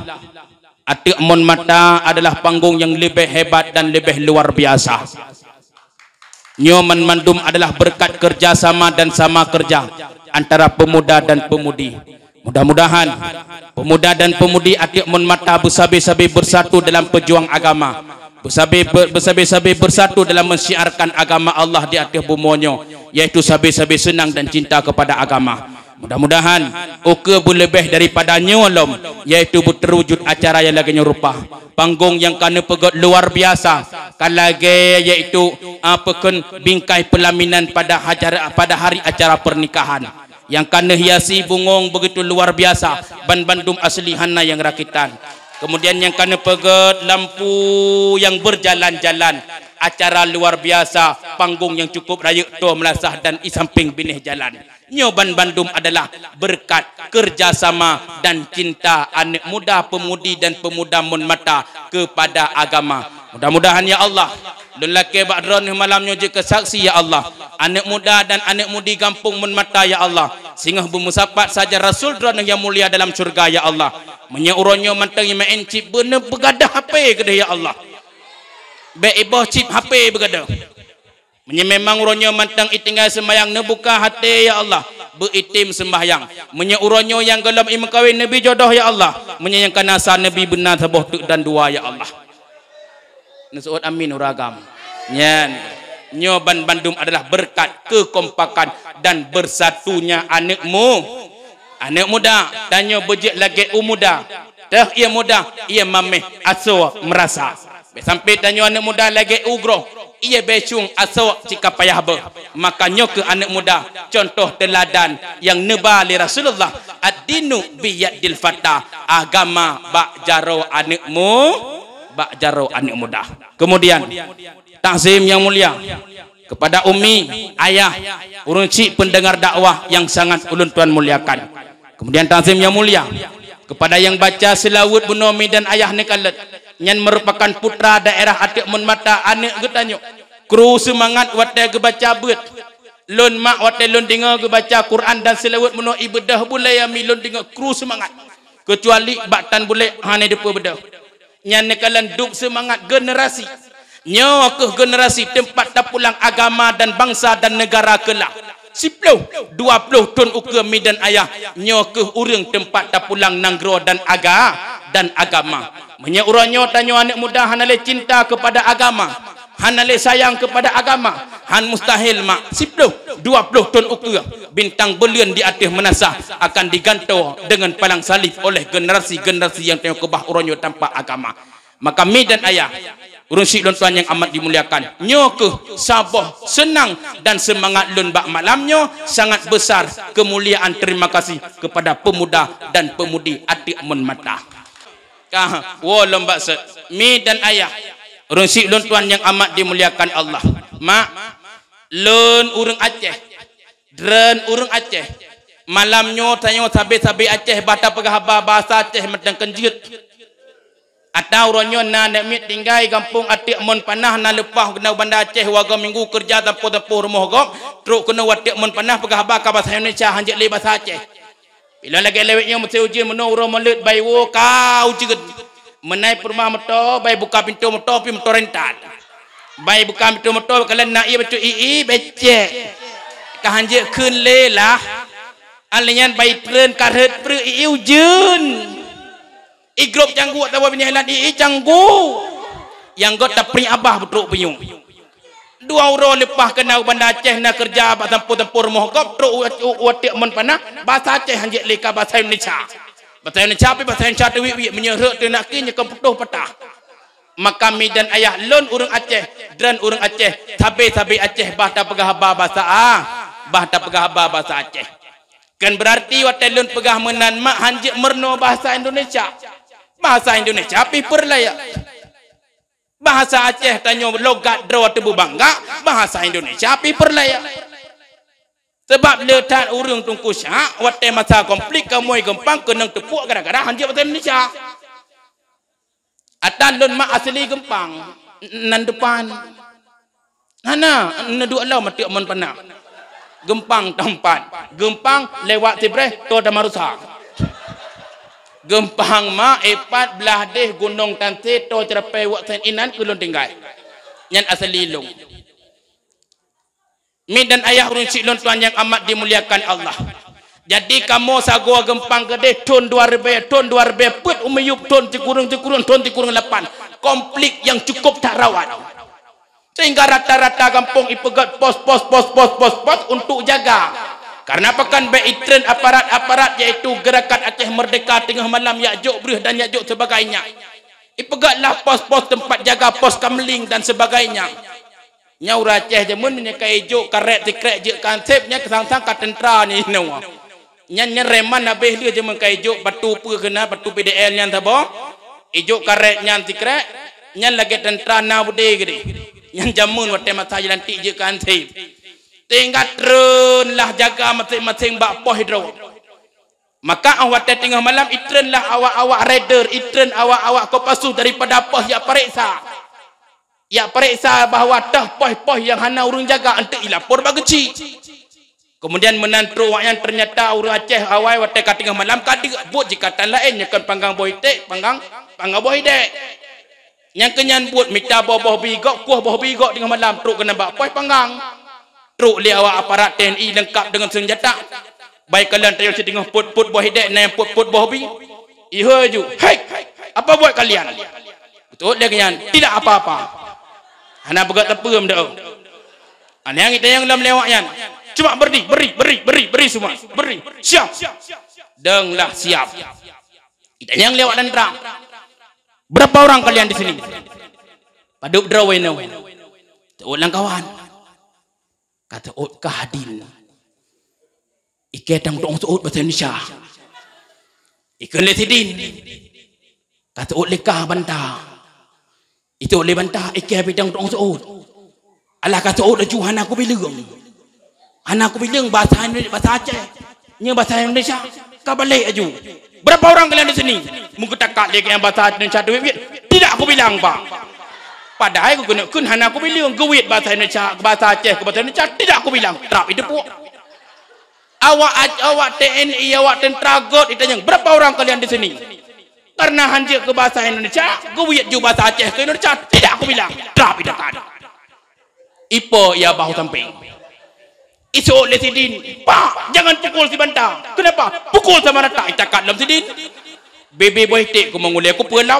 Atik mon mata adalah panggung yang lebih hebat dan lebih luar biasa. Nyoman mandum adalah berkat kerjasama dan sama kerja antara pemuda dan pemudi. Mudah-mudahan pemuda dan pemudi atik mon mata bersabi-sabi bersatu dalam pejuang agama. Bersabi-sabi bersatu dalam mensiarkan agama Allah di atas bumonyo, yaitu sabi-sabi senang dan cinta kepada agama. Mudah-mudahan uke lebih daripada nyolom, yaitu terwujud acara yang lagi rupa. Panggung yang kena pegot luar biasa, kalage yaitu apakan bingkai pelaminan pada hari acara pernikahan. Yang kena hiasi bungong begitu luar biasa, ban-bandum asli hana yang rakitan. Kemudian yang kena pegot lampu yang berjalan-jalan, acara luar biasa, panggung yang cukup rakyat tua melasah dan di samping binih jalan. Nyoban Bandung adalah berkat kerjasama dan cinta anak muda, pemudi dan pemuda mun mata kepada agama. Mudah-mudahan ya Allah, lelaki bakdron malamnya je kesaksi ya Allah, anak muda dan anak mudi kampung mun mata ya Allah, singah bermusapat saja Rasul dron yang mulia dalam surga ya Allah. Menyeuronyo mantang yang main chip bener begadah HP kedah ya Allah. Baik iboh chip HP begadah. Memang uronyo mantang itinggal sembahyang nebuka hati ya Allah. Beritim sembahyang. Uronyo yang gelam imam kawin Nabi jodoh ya Allah. Menyayangkan nasa Nabi benar sabuh dan dua ya Allah. Nasuot amin uragam. Nyan. Nyoban Bandung adalah berkat kekompakan dan bersatunya anakmu. Anak muda tanya bejek lagi muda. Dah ia muda, ia mameh aso merasa. Sampai tanya anak muda lagi ugro, ia becung aso jika payah ber. Makanya ke anak muda contoh teladan yang nebali Rasulullah. Ad-dinu biyadil fata. Agama bak jaro anakmu, bak jaro anak muda. Kemudian takzim yang mulia kepada umi, ayah, urang cik pendengar dakwah yang sangat ulun tuan muliakan. Kemudian takzim yang mulia kepada yang baca selawat bunomi dan ayah nekalet yang merupakan putra daerah Atik Mun Mata anak getanyo. Kru semangat wate ge baca bet. Lun mak wate lun dengar ge baca Quran dan selawat buno ibadah boleh ami lun dengar kru semangat. Kecuali baktan boleh hane depa bedah. Yang nekalan duk semangat generasi. Nyo ke generasi tempat tapulang agama dan bangsa dan negara kelak. 10, 20 ton ukur mi dan ayah nyo ke urang tempat tapulang nanggro dan agama. Menya uranyo tanyo anak muda hanale cinta kepada agama, hanale sayang kepada agama, han mustahil mak 10, 20 ton ukur bintang belian di atas menasah akan digantung dengan palang salib oleh generasi-generasi yang tengok kebah uranyo tanpa agama. Maka mi dan ayah urang sik lun tuan yang amat dimuliakan, nyo ke sabar, senang dan semangat lun bak malamnya sangat besar kemuliaan terima kasih kepada pemuda dan pemudi Atik Mun Mata. Kah wo lembak set mi dan ayah urang sik lun tuan yang amat dimuliakan Allah. Mak lun urang Aceh, dren urang Aceh malamnya tanyo sabe-sabe Aceh bata pegahaba bahasa Aceh medang kenjut. Atau ronyo na nek tinggal kampung Atik Mun Panah na lepah kena bandar Aceh waga minggu kerja tempoh rumah gok truk kena Atik Mun Panah pegahaba ka bahasa Indonesia hanjek le bahasa Aceh. Bila lagi lewetnya mesti uji meno uro melut bai wo kau jeget. Menai rumah motor bai buka pintu motor pi motor rentan. Bai buka pintu motor kalian nak ia betul becek. Ka hanjek keun le lah. Alenyan bai tren karet pre ujun. Igrop canggu atau penyahilan canggu yang got tak peri abah betul penyung 2 euro lepas kena bandar Aceh nak kerja abah tempur rumah kop truk Atik Mun Panah bahasa Aceh hanjek leka bahasa Indonesia tapi bahasa Indonesia tu wik menyeruk tu nak kinya keputuh patah. Maka mi dan ayah lon urang Aceh dan urang Aceh sabe-sabe Aceh bahta pegahaba bahasa Aceh kan berarti wate lon pegah menan mak hanjek merno bahasa Indonesia. Bahasa Indonesia pi perlaya. Bahasa Aceh tanyo logat draw tebu bangga, bahasa Indonesia pi perlaya. Sebab letak urang tungku syak wate masa konflik kamoi gempang kenang tepuk gara-gara hanjek bahasa Indonesia. Atan lun mak asli gempang nan depan. Hana neduk lau Atik Mun Panah. Gempang tempat. Gempang lewat Tibreh to Damarusa. Gempang ma epat belah deh gunung Tante to cerapai waksan inan kulun tinggal. Nyan asli long. Mi dan ayah urang cik lon tuan yang amat dimuliakan Allah. Jadi kamu sagua gempang gede ton 2000 put umeyup ton cikurung ton 8. Konflik yang cukup tak rawat. Sehingga rata-rata kampung ipegat pos untuk jaga. Karena pekan beitren aparat yaitu gerakan Aceh Merdeka tengah malam yakjuk brih dan yakjuk sebagainya. Ipegatlah pos-pos tempat jaga pos kamling dan sebagainya. Nyau Aceh jemun menyekai juk karet tikrek je konsepnya kesang-sang ka tentera ni nawa. Nyan reman habis dia jemun kai juk batu pu kena batu PDL nyan tabo. Ijuk karet nyan tikrek nyan lagi tentera na bude gede. yang jamun waktu masa jalan tik je kan tip tinggal trun lah jaga masing-masing bak poh hidro maka awak tengah malam itren lah awak-awak rider itren awak-awak kopasuh daripada poh ya periksa bahawa dah poh-poh yang hana urang jaga entek ilapor bageci kemudian menantru awak yang ternyata urang Aceh awai waktu tengah malam kadi buat jikatan lain nyakan panggang boitek panggang boidek yang kenyan buat minta boh bigok kuah boh bigok tengah malam truk kena bak poh panggang truk li awak aparat TNI lengkap dengan senjata baik kalian tayo setengah put boh hidek na put boh bi iho ju hei apa buat kalian betul dia kenyan tidak apa-apa hana begat tepem dah ana yang kita yang dalam lewat yan cuma beri semua beri siap denglah siap kita yang lewat dan terang berapa orang kalian di sini paduk draweno ulang kawan kata ot kahadin iketang dong suut bahasa Indonesia ikan letidin kata ot lekah bantah itu oleh bantah ikan bidang dong suut alah kata ot laju hana aku bilang bahasa Aceh nya bahasa Indonesia ka balik aju berapa orang kalian di sini mungkin takak lagi yang bahasa Indonesia duit tidak aku bilang pak padahal aku kena kun hana aku bilang duit bahasa Indonesia bahasa Aceh ke bahasa Indonesia tidak aku bilang trap itu pun awak TNI awak tentera God ditanya berapa orang kalian di sini karena hanjir ke bahasa Indonesia duit juga bahasa Aceh ke Indonesia tidak aku bilang trap itu kan ipo ya bahu samping isu oleh sidin pak jangan pukul si bantang kenapa pukul sama rata itakat dalam sidin bebe boitek ku mengulai aku pelam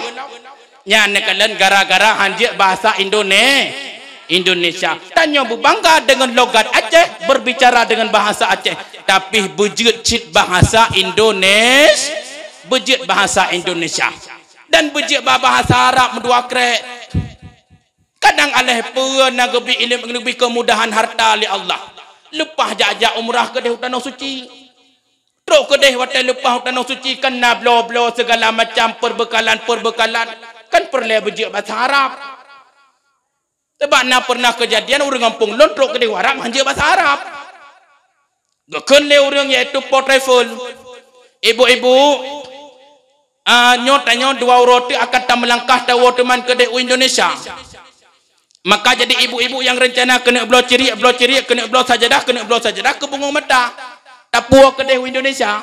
nyane kalian gara-gara hanjir bahasa Indonesia tanya berbangga dengan logat Aceh berbicara dengan bahasa Aceh tapi bejit bahasa Indonesia dan bejit bahasa Arab mendua krek kadang aleh pun nagebi ilmu lebih kemudahan harta li Allah lepas jajak umrah ke tanah suci teruk ke waktu lepas tanah suci kena blo segala macam perbekalan kan perlu bejik bahasa Arab sebab pernah kejadian orang kampung lontrok ke Arab hanjir bahasa Arab geken le orang iaitu port travel ibu-ibu nyotanya dua roti akan tak melangkah tahu teman ke Indonesia maka jadi ibu-ibu yang rencana kena belah ceria kena belah sajadah ke bunga mata tapu ke Indonesia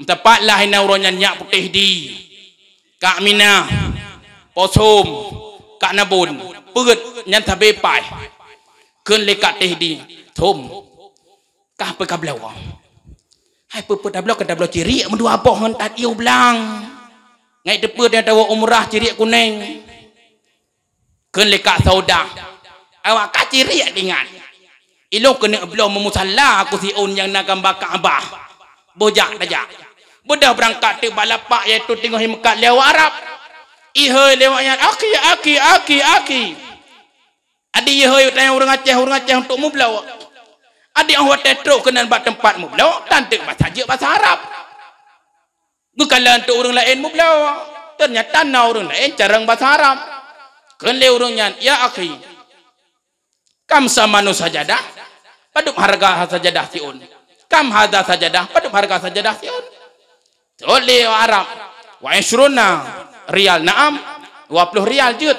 tepatlah ina uronya nyak putih di Kak Mina Posom Kak Nabun perut nyan tabe pai ken lekat teh di thom kah pe kablau hai pe tablau ke tablau ceria mendua apa hon tat iu belang ngai depe dia tahu umrah ceria kuning ken lekat saudah awak kaciri dengan ilok kena belah memusalla aku si on yang nak gambar Kaabah bojak tajak budak berangkat te balapak iaitu tengah Mekah lewat Arab ihoi lewatnya aki adi ihoi tanya orang Aceh untuk mublau adi orang tetro kena buat tempat mublau tantik bahasa Arab bukanlah untuk orang lain mublau ternyata orang lain jarang bahasa Arab kan leurungnya ya akhi kam samanu sajadah paduk harga sajadah siun kam hadza sajadah paduk harga sajadah siun oleh Arab wa isruna rial naam 20 rial jut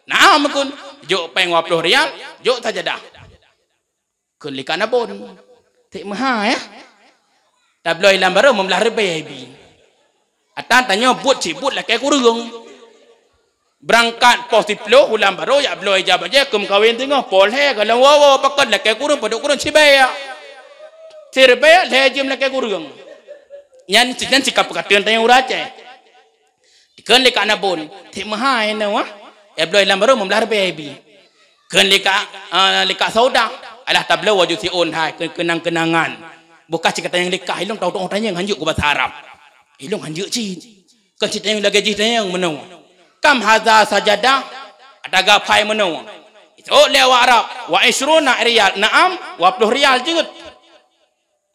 naam kun juk peng 20 rial juk sajadah kun likana bon tik maha ya tabloi lambaru memlah rebebi atan tanya buat cibut lah kayak kurung berangkat pos diplo ulang baru ya bloy jab aja kum kawin tengah pol he kalau wawo pakat lah kayak kurung paduk kurung cibaya lejim lah kayak kurung nyan sikap katan tanya urace kan leka nabon tik mahai na wa ya bloy lambaru memlar baby kan leka sauda alah tablo wajud si on hai kenang-kenangan bukan cerita yang leka ilung tahu tanya yang hanjuk ke bahasa Arab ilung hanjuk ci kan cerita yang lagi cerita yang menau kam hadza sajadah ada pai menau itu lewat Arab wa isruna riyal naam 20 riyal jut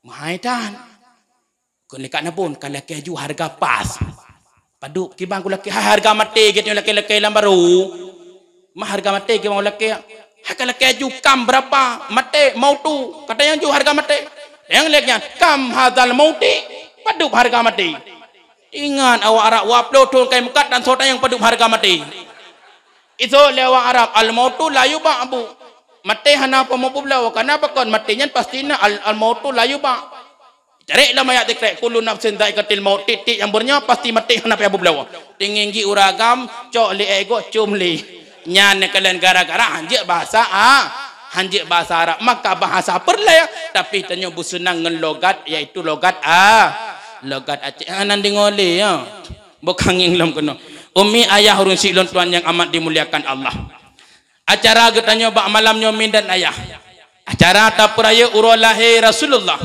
mahaitan kun lekat nabun kan laki ju harga pas paduk kibang ku laki harga mati gitu laki-laki lam baru Mah harga mati ke mau laki. Harga laki ju kam berapa? Mati mau tu. Kata yang ju harga mati. Yang leknya kam hadzal mauti. Padup harga mati. Ingat awak Arab waplo tu kai mekat dan sota yang padup harga mati. Itu lewat Arab al-mautu la yuba abu. Mati hana apa mau pula kenapa kon matinya pastinya al-mautu la yuba. Cari lah mayat dikrek kullu nafsin dha'iqatul maut titik yang bernya pasti mati hana apa belawa. Tinggi uragam cok li ego cum li. Nyan kalian gara-gara hanjik bahasa hanjik bahasa Arab maka bahasa perla tapi tanya busenang ngan logat iaitu logat logat Aceh nanti ngoli ya. Bukan ngilom kono. Umi ayah urun silon tuan yang amat dimuliakan Allah. Acara getanya bak malam nyomin dan ayah. Acara tapuraya urolahi Rasulullah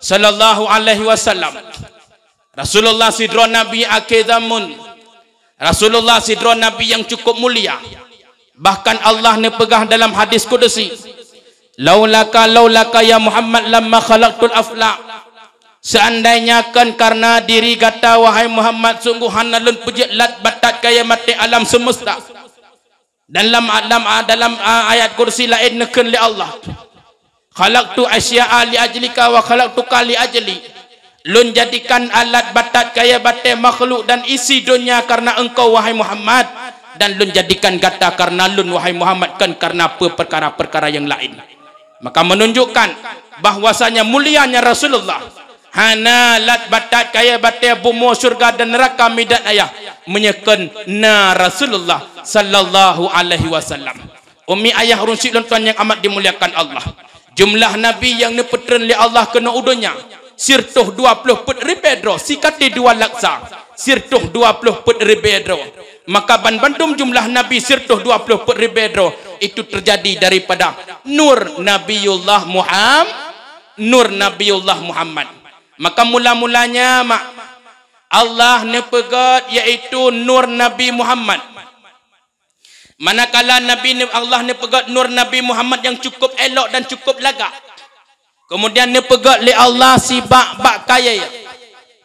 sallallahu alaihi wasallam. Rasulullah sidron Nabi akhir zaman. Rasulullah sidron Nabi yang cukup mulia. Bahkan Allah ne pegah dalam hadis kudusi. Laulaka ya Muhammad lamma khalaqtul aflaq. Seandainya kan karena diri kata wahai Muhammad sungguh hanalun pujatlat batat kaya mati alam semesta. Dalam ayat kursi lain neken li Allah. Khalaqtu asya'a li ajlika wa khalaqtuka li ajli. Lun jadikan alat batat kaya batai makhluk dan isi dunia karena engkau wahai Muhammad, dan lun jadikan kata karena lun wahai Muhammad kan karena perkara-perkara yang lain. Maka menunjukkan bahwasanya mulianya Rasulullah. Hana lat batat kaya batai bumu surga dan neraka midat ayah menyekan na Rasulullah sallallahu alaihi wasallam. Umi ayah urun silon tuan yang amat dimuliakan Allah. Jumlah nabi yang nepetren li Allah kena udunya sirtuh 20 put ribedro sikati 2 laksa sirtuh 20 put ribedro. Maka bandum jumlah nabi sirtuh 20 put ribedro itu terjadi daripada nur Nabiullah Muhammad. Maka mula-mulanya Allah nepegat iaitu nur Nabi Muhammad. Manakala Allah nepegat nur Nabi Muhammad yang cukup elok dan cukup lagak. Kemudian nepegat li Allah si bak kaya.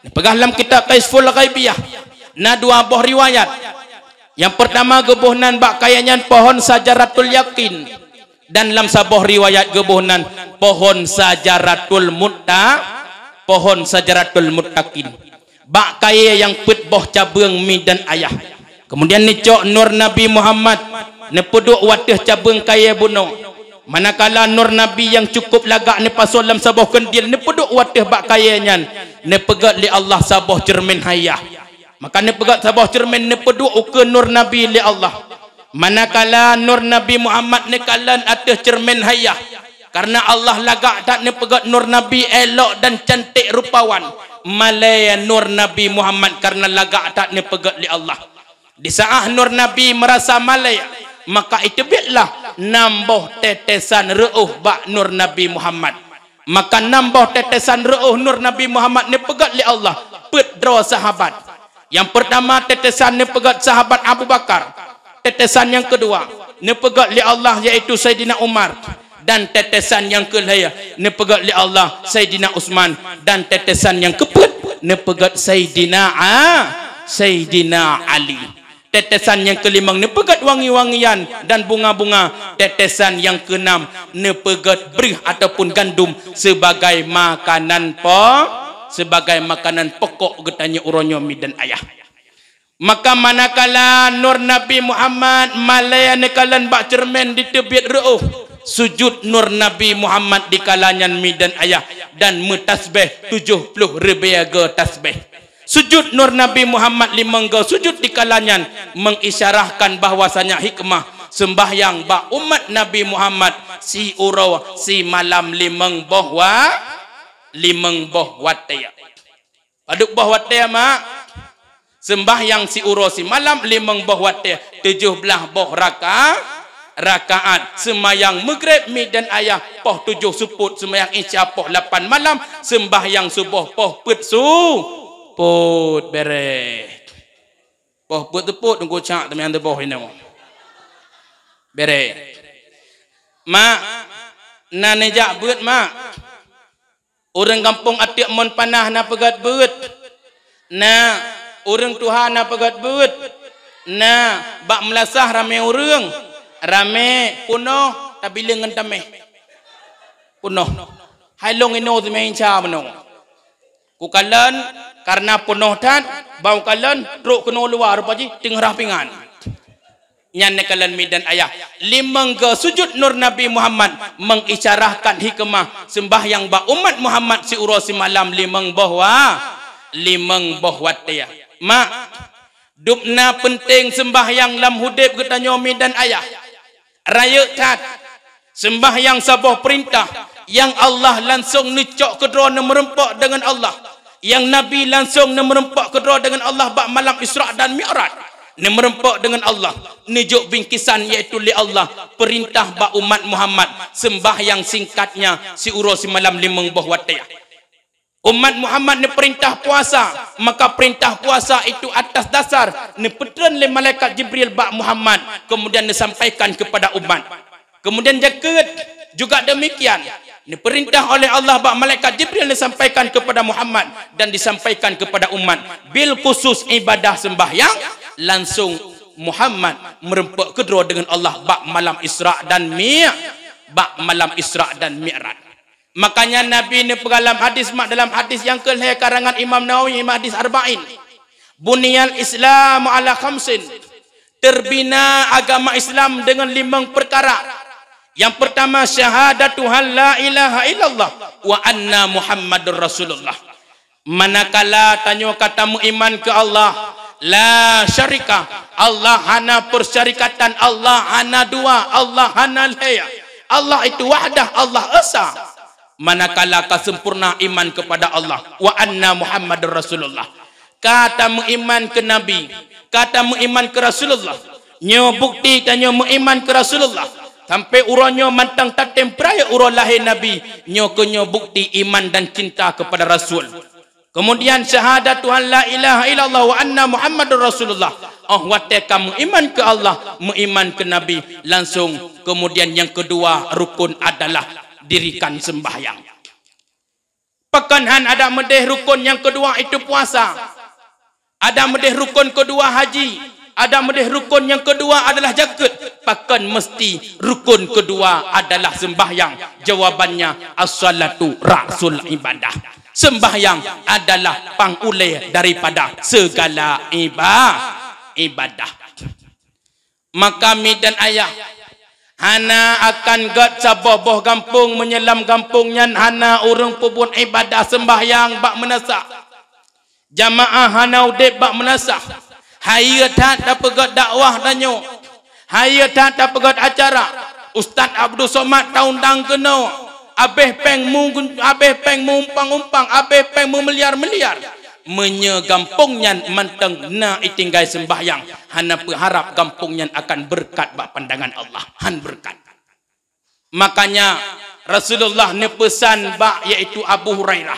Nepegah dalam kitab Kaisful Ghaibiyah. Na 2 buah riwayat. Yang pertama gebuhnan bak kayanya pohon sajaratul yakin. Dan dalam sebuah riwayat gebuhnan pohon sajaratul muttaqin. Bak kaya yang put boh cabang mi dan ayah. Kemudian ni cok nur Nabi Muhammad ne peduk watih cabang kaya buno. Manakala nur Nabi yang cukup lagak ne pasal dalam sabah kendil ne peduk watih bak kayanya ne pegat li Allah sabah cermin hayah. Maka ne pegat sabah cermin ne peduk ke nur Nabi li Allah. Manakala nur Nabi Muhammad ne kalan atas cermin hayah. Karena Allah lagak tak ne pegat nur Nabi elok dan cantik rupawan. Malaya nur Nabi Muhammad karena lagak tak ne pegat li Allah. Di saat nur Nabi merasa malaya, maka itu biarlah nambah tetesan reuh bak nur Nabi Muhammad. Maka nambah tetesan reuh nur Nabi Muhammad ne pegat li Allah. Pedro sahabat. Yang pertama tetesan ne pegat sahabat Abu Bakar. Tetesan yang kedua ne pegat li Allah iaitu Sayyidina Umar. Dan tetesan yang kelaya ne pegat li Allah Sayyidina Utsman. Dan tetesan yang keput ne pegat Sayyidina Ali. Tetesan yang kelimang ne pegat wangi-wangian dan bunga-bunga. Tetesan yang keenam ne pegat berih ataupun gandum sebagai makanan pokok getanya uronyo mi dan ayah. Maka manakala nur Nabi Muhammad malaya ne kalan bak cermen di tebit reuh, sujud nur Nabi Muhammad di kalangan mi dan ayah dan metasbih 70 ribu tasbih. Sujud nur Nabi Muhammad 5 sujud di kalangan mengisyarahkan bahwasanya hikmah sembahyang ba umat Nabi Muhammad si urau si malam 5 boh wataya. Paduk boh wataya mak sembahyang si urau si malam 5 boh wataya 17 boh rakaat semayang maghrib mi dan ayah poh 7 suput semayang isya poh 8 malam sembahyang subuh poh put beret poh put teput nunggu cak tapi anda boh ini beret mak nanejak beut mak orang kampung atiak mon panah na pegat beut na orang Tuhan na pegat beut na bak melasah ramai orang Rame puno tapi lengan tameh. Puno. Hai long ino main cha mano. Ku kalan karena puno tan bau kalan truk kena luar paji tengah pingan. Nyan nekalan midan ayah. Limang ke sujud nur Nabi Muhammad mengisyarahkan hikmah sembahyang ba umat Muhammad si urosi malam limang bahwa limang bahwa dia. Mak dupna penting sembahyang lam hudib ketanyo midan ayah. Raya tat sembahyang sabah perintah yang Allah langsung nicok kedua merempak dengan Allah, yang Nabi langsung merempak kedua dengan Allah bak malam Isra dan Mi'raj, merempak dengan Allah nijuk bingkisan iaitu li Allah perintah bak umat Muhammad sembahyang singkatnya si urusi malam limang bahwataya. Umat Muhammad ni perintah puasa, maka perintah puasa itu atas dasar ni pedran le malaikat Jibril bak Muhammad, kemudian disampaikan kepada umat. Kemudian jaket juga demikian, ni perintah oleh Allah bak malaikat Jibril disampaikan kepada Muhammad dan disampaikan kepada umat. Bil khusus ibadah sembahyang langsung Muhammad merempak kedua dengan Allah bak malam Isra dan Mi'raj. Makanya Nabi ni dalam hadis dalam hadis yang kelih karangan Imam Nawawi hadis Arba'in. Buniyal Islam ala khamsin. Terbina agama Islam dengan 5 perkara. Yang pertama syahadatu la ilaha illallah wa anna Muhammadur Rasulullah. Manakala tanya kata iman ke Allah, la syarika, Allah hana persyarikatan, Allah hana dua, Allah hana laya. Allah itu wahdah, Allah esa. Manakala kesempurna iman kepada Allah, wa anna Muhammadur Rasulullah. Kata mengiman ke Nabi, kata mengiman ke Rasulullah, nyo bukti tanya mengiman ke Rasulullah sampai uronyo mantang tatem peraya urol lahir Nabi, nyo bukti iman dan cinta kepada Rasul. Kemudian syahadat Tuhan la ilaha illallah wa anna Muhammadur Rasulullah. Oh wate kamu iman ke Allah, mengiman ke Nabi langsung. Kemudian yang kedua rukun adalah dirikan sembahyang. Pekanhan ada medeh rukun yang kedua itu puasa. Ada medeh rukun kedua haji. Ada medeh rukun yang kedua adalah jaket. Pakan mesti rukun kedua adalah sembahyang. Jawabannya as-salatu rasul ibadah. Sembahyang adalah pangulai daripada segala ibadah. Maka midan ayah hana akan gat saboh kampung menyelam kampungnya, hana urang pubun ibadah sembahyang bak menasa. Jamaah hana udip bak menasa. Hayat tak pegat dakwah danyo. Hayat tak pegat acara. Ustaz Abdul Somad tahun dang kena. Abeh peng umpang, abeh peng miliar-miliar. Menyagampungnya manteng na itinggai sembahyang. Hana berharap gampungnya akan berkat bak pandangan Allah. Han berkat. Makanya Rasulullah ne pesan bak iaitu Abu Hurairah.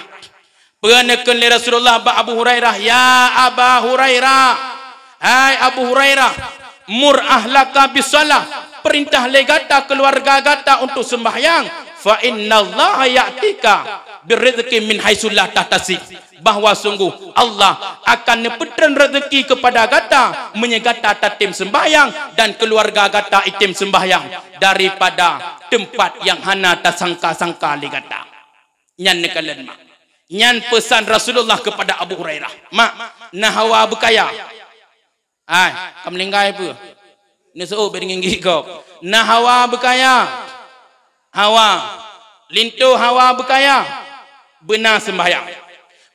Penekan le Rasulullah bak Abu Hurairah, ya Abu Hurairah. Hai Abu Hurairah, mur ahlaka bisalah. Perintah legata keluarga gata untuk sembahyang. Fa innallaha ya'tika birrizqi min haitsu la tahtasib. Bahwa sungguh Allah akan nepetran rezeki kepada gata menyegata tatim sembahyang dan keluarga gata itim sembahyang daripada tempat yang hana tasangka-sangka li gata. Nyan nekalen mak. Nyan pesan Rasulullah kepada Abu Hurairah. Mak, nahawa bekaya. Ai, kam linggai apa? Ni so bering ngigi kau. Nahawa bekaya. Hawa lintu hawa bekaya benar sembahyang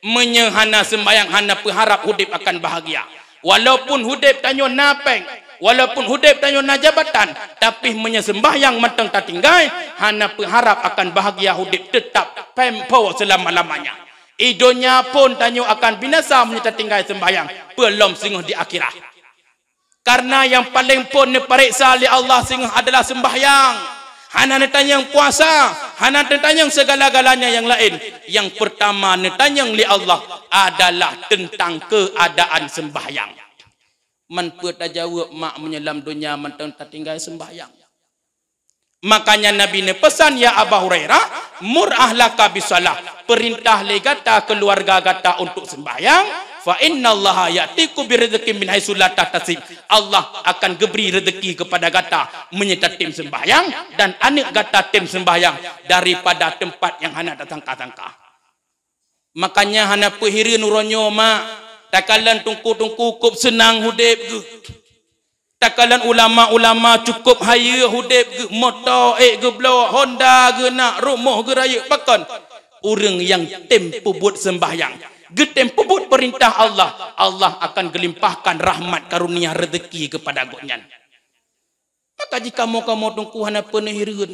menyehana sembahyang hana berharap hudib akan bahagia walaupun hudib tanyo napeng walaupun hudib tanyo na jabatan tapi menyesembahyang matang tak tinggai hana berharap akan bahagia hudib tetap pempo selama-lamanya idonya pun tanyo akan binasa menyata tinggai sembahyang belum singuh di akhirat karena yang paling pun diperiksa oleh Allah singuh adalah sembahyang. Hana netanyang puasa, hana netanyang segala-galanya yang lain. Yang pertama netanyang li Allah adalah tentang keadaan sembahyang. Man peta jawab mak menyelam dunia mentang tak tinggal sembahyang. Makanya Nabi ne pesan ya Abu Hurairah, mur ahlaka bisalah, perintah le gata keluarga gata untuk sembahyang, fa innallaha ya'tiku birrizqin min haitsu la tahtasib. Allah akan geberi rezeki kepada gata menyerta tim sembahyang dan anak gata tim sembahyang daripada tempat yang hana datang sangka. Makanya hana pehiri nuronyo mak takalan tungku-tungku kup senang hudip ge. Takalan ulama-ulama cukup haya hudip ge motor ge blow Honda ge nak rumah ge raya pakon. Orang yang tempo buat sembahyang, ge tempo buat perintah Allah, Allah akan gelimpahkan rahmat karunia rezeki kepada agaknya. Maka jika kamu tungku hana penehireun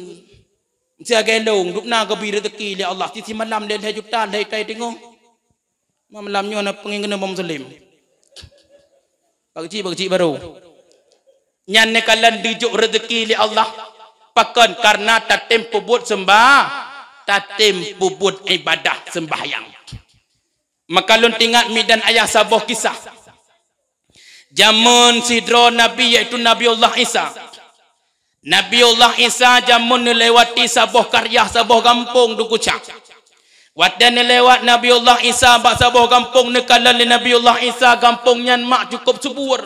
jaga long dupna gebi rezeki li Allah sisi malam le juta le kai tengok. Malamnya hana pengingena muslim. Pakcik baru. Nyan nekalan dijuk rezeki li Allah pakon karena tak tempo buat sembah, tak tempo buat ibadah sembahyang. Maka lun tingat midan ayah sabuh kisah jamun sidro Nabi iaitu Nabiullah Isa. Nabiullah Isa jamun lewati sabuh karya sabuh kampung dukucak. Wadan lewat Nabiullah Isa bak sabuh kampung nekalan li Nabiullah Isa kampung nyan mak cukup subur.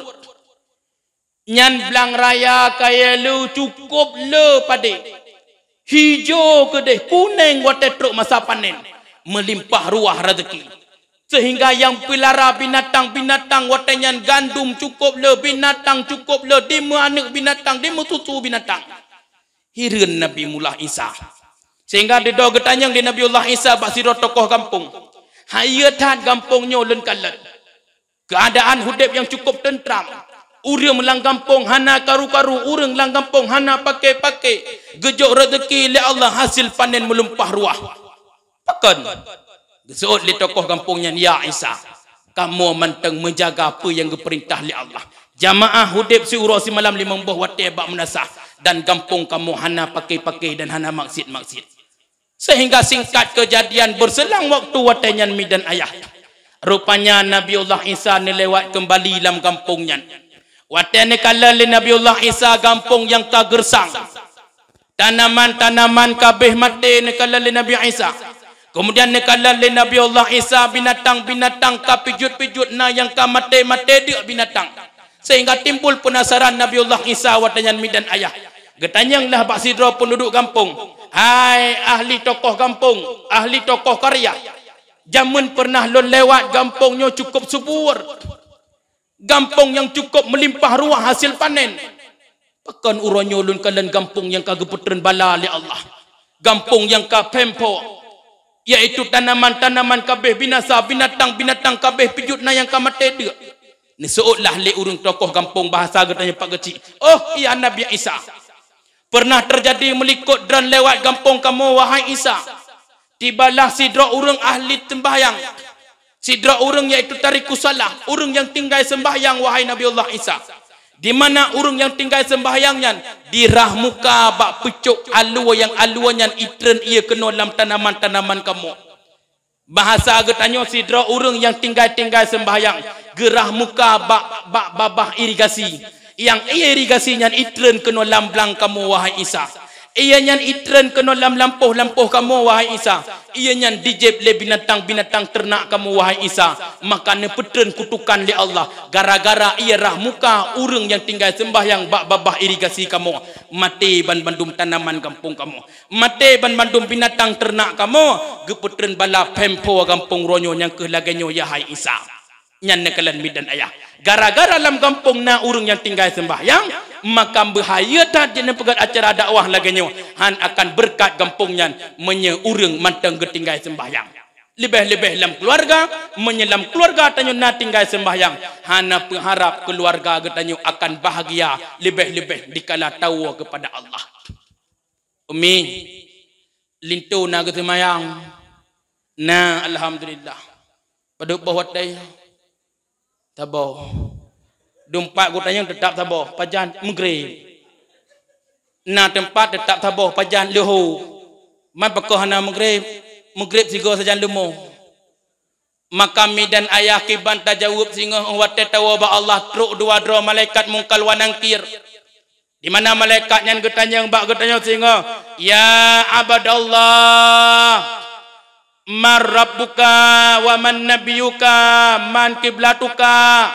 Nyan belang raya kaya lu cukup le pade. Hijau kedeh kuning wate truk masa panen. Melimpah ruah rezeki. Sehingga yang pilara binatang-binatang wate nyan gandum cukup le, binatang cukup le, dima anak binatang, dima susu binatang. Hirin Nabi Mullah Isa. Sehingga di doa getanyang di Nabiullah Isa baksiro tokoh kampung. Hayatan kampungnya ulun kalat. Keadaan hudib yang cukup tentram. Urang melang kampung hana karu-karu, urang melang kampung hana pakai-pakai. Gejok rezeki li Allah hasil panen melumpah ruah. Pakan. Gesuut li tokoh kampungnya ya Isa. Kamu manteng menjaga apa yang diperintah li Allah. Jamaah hudib si urang si malam 5 buah wate bak menasah dan kampung kamu hana pakai-pakai dan hana maksud-maksud. Sehingga singkat kejadian berselang waktu watenya midan ayah. Rupanya Nabiullah Isa ni lewat kembali dalam kampungnya. Watene kala li Nabiullah Isa kampung yang tak gersang. Tanaman-tanaman kabeh mati ni kala li Nabi Isa. Kemudian ni kala li Nabiullah Isa binatang-binatang ka pijut-pijut na yang ka mati-mati dia binatang. Sehingga timbul penasaran Nabiullah Isa watenya midan ayah. Getanyanglah Pak Sidro penduduk kampung. Hai ahli tokoh kampung, ahli tokoh karya. Jamun pernah lon lewat kampungnya cukup subur. Gampung yang cukup melimpah ruah hasil panen. Pakan uronyo lun kalian gampung yang kagak putren bala li Allah. Gampung yang ka pempo, yaitu tanaman-tanaman kabeh binasa, binatang-binatang kabeh pijut na yang ka mate dia. Ni seolah li urang tokoh kampung bahasa getanya Pak Kecil. Oh iya Nabi Isa. Pernah terjadi melikut dran lewat kampung kamu wahai Isa. Tibalah sidra urang ahli sembahyang. Sidra urang yaitu tarikus salah, urang yang tinggal sembahyang wahai Nabiullah Isa. Di mana urang yang tinggal sembahyangnya di rah muka bak pucuk alua yang aluanya itren ia kena dalam tanaman-tanaman kamu. Bahasa getanyo sidra urang yang tinggal sembahyang gerah muka bak babah irigasi. Yang irigasinya itren kena dalam belang kamu wahai Isa. Ianya itren kena dalam lampuh-lampuh kamu wahai Isa. Ianya dijeb le binatang-binatang ternak kamu wahai Isa. Maka ne petren kutukan li Allah gara-gara ia rah muka urang yang tinggal sembahyang bak babah irigasi kamu. Mati ban-bandum tanaman kampung kamu. Mati ban-bandum binatang ternak kamu. Gepetren bala pempo kampung ronyo yang kelagenyo ya hai Isa. Nyan nekalan midan ayah. Gara-gara dalam kampung na urang yang tinggal sembahyang, maka bahaya tak jenis pegat acara dakwah laganya. Han akan berkat kampungnya menye urang manteng getinggal sembahyang. Lebih-lebih dalam keluarga, menyelam keluarga tanyo na tinggal sembahyang. Hana pengharap keluarga getanyo akan bahagia lebih-lebih dikala tahu kepada Allah. Umi, lintu na gesemayang. Na alhamdulillah. Pada bawah day. Tabau. Dumpat gutanya tetap tabau. Pajan maghrib. Na tempat tetap tabau. Pajan leho. Man pakoh hana maghrib. Maghrib sigo sajan lemo. Maka midan ayah kiban tajawub singa wate tawa ba Allah truk dua malaikat mungkal wanangkir. Di mana malaikat yang getanya sehingga ya abadallah man rabbuka wa man nabiyuka man kiblatuka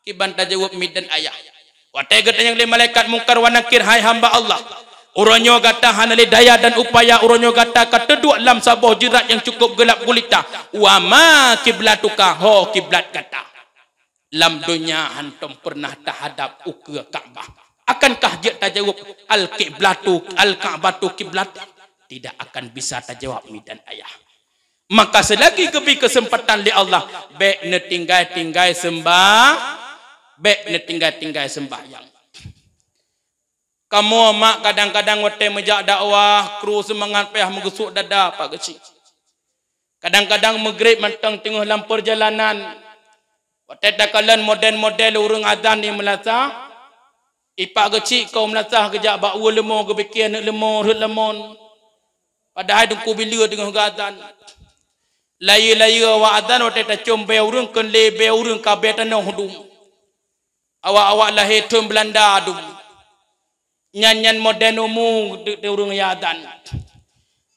kibanta jawab midan ayah wa getanya le malaikat mungkar wa nakir hai hamba Allah uronyo gata hanali daya dan upaya uronyo gata kateduk lam sabuh jerat yang cukup gelap gulita wa ma kiblatuka ho kiblat gata lam dunia hantum pernah tahadap uke Ka'bah. Akankah dia terjawab al-Ka'batu kiblat? Tidak akan bisa terjawab midan ayah. Maka selagi kebi kesempatan li Allah, baik ne tinggai sembah, baik ne tinggai sembahyang. Kamu mak kadang-kadang wate mejak dakwah, kru semangat payah mengesuk dada pak kecil. Kadang-kadang maghrib mentang tengah dalam perjalanan. Wate takalan model-model urang azan ni melasa. Ipak kecil kau melatah kejap bakwa lemah ke bikin nak lemah rut lemon. Padahal dengku bila dengan azan. Laya-laya awak azan waktu tak combe urang kan lebe urang kabeh tanah hudum. Awak-awak lahir tuan Belanda adum. Nyanyian modern umum de urang ya azan.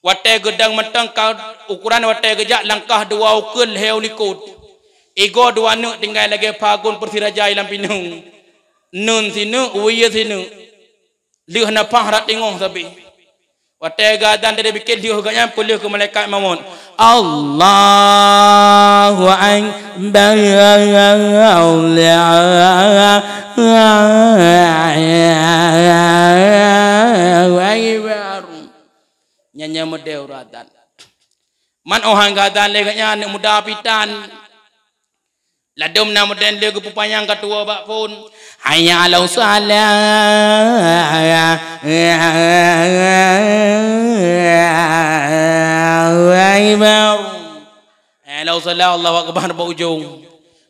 Waktu gedang mentang kau ukuran waktu kejap langkah dua ukul heu likut. Ego dua nak tinggal lagi pagun persiraja ilam pinung. Nun sini, uya sini, lihat napa harat tengok sabi. Watega dan dari bikin dia agaknya boleh ke malaikat mamun. Allahu Akbar. Nyanyi model radan. Man orang gadan leganya anak muda pitan. Ladum nama dan dia kepupanyang ketua bak pun. Hayya ala salah. Ala salah Allahu akbar ba ujung.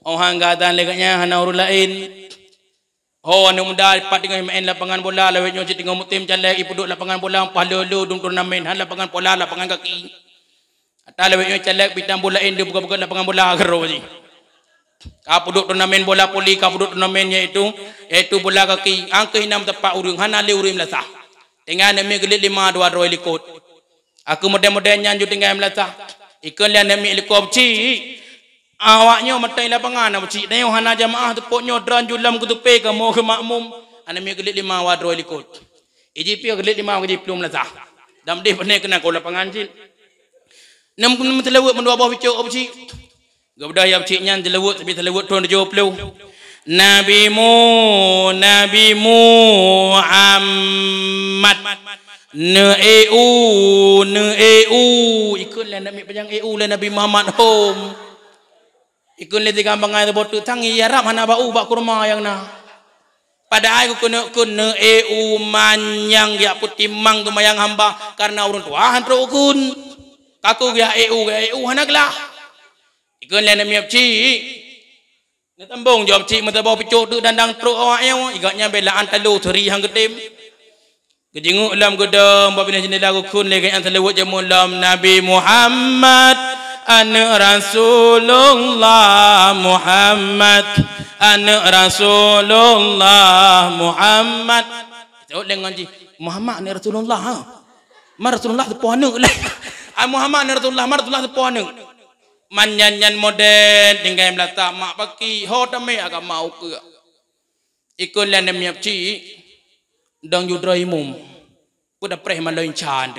Orang gadan leganya hana urul lain. Oh anu muda pat dengan main lapangan bola lawan nyo tengok mutim calek ipuduk lapangan bola pahlulu dum turnamen han lapangan bola lapangan kaki. Atal lawan nyo calek bidang bola dia buka-buka lapangan bola gero ni. Kau duduk turnamen bola poli, kau duduk turnamen iaitu bola kaki. Angka hinam tepat urung, hana le urung melasah. Tinggal nami gelit 5-2 likut. Aku modern-modern nyanju tinggal melasah. Ikan lian nami likut cik. Awaknya matai lapangan apa cik. Naya hana jamaah tepuknya dran julam kutupe ke mau ke makmum. Nami gelit 5-2 likut. EJP gelit 5 gelit belum melasah. Dam dia pernah kena kau lapangan cik. Nam telawut mendua bawah picuk apa cik. Gabudah yang ciknya telawut tapi telawut tuan 70. Nabi Muhammad ne ikut lah Nabi panjang lah Nabi Muhammad home. Ikut lah tiga bangai botu tangi Arab hana bau bak kurma yang na. Padahal aku kena manyang ya putih mang tu mayang hamba karena urun tua han terukun. Kaku ya hana gelah. Ikut lain nak miap cik. Nak tambung jawab cik mata bawa picuk tu dandang teruk awak yang. Ikatnya belaan talu teri hang ketim. Kejenguk lam gedam babina jendela rukun lagi yang telewut jamu lam Nabi Muhammad anak Rasulullah Muhammad anak Rasulullah Muhammad. Kita dengan ji Muhammad ni Rasulullah ha. Mar Rasulullah tu puana lah. Muhammad ni Rasulullah mar Rasulullah tu puana. Manyanyan modern tinggal melata mak paki ho tamai agak mau ke ikut lan demi apci dang yudraimum kuda preh maloin cand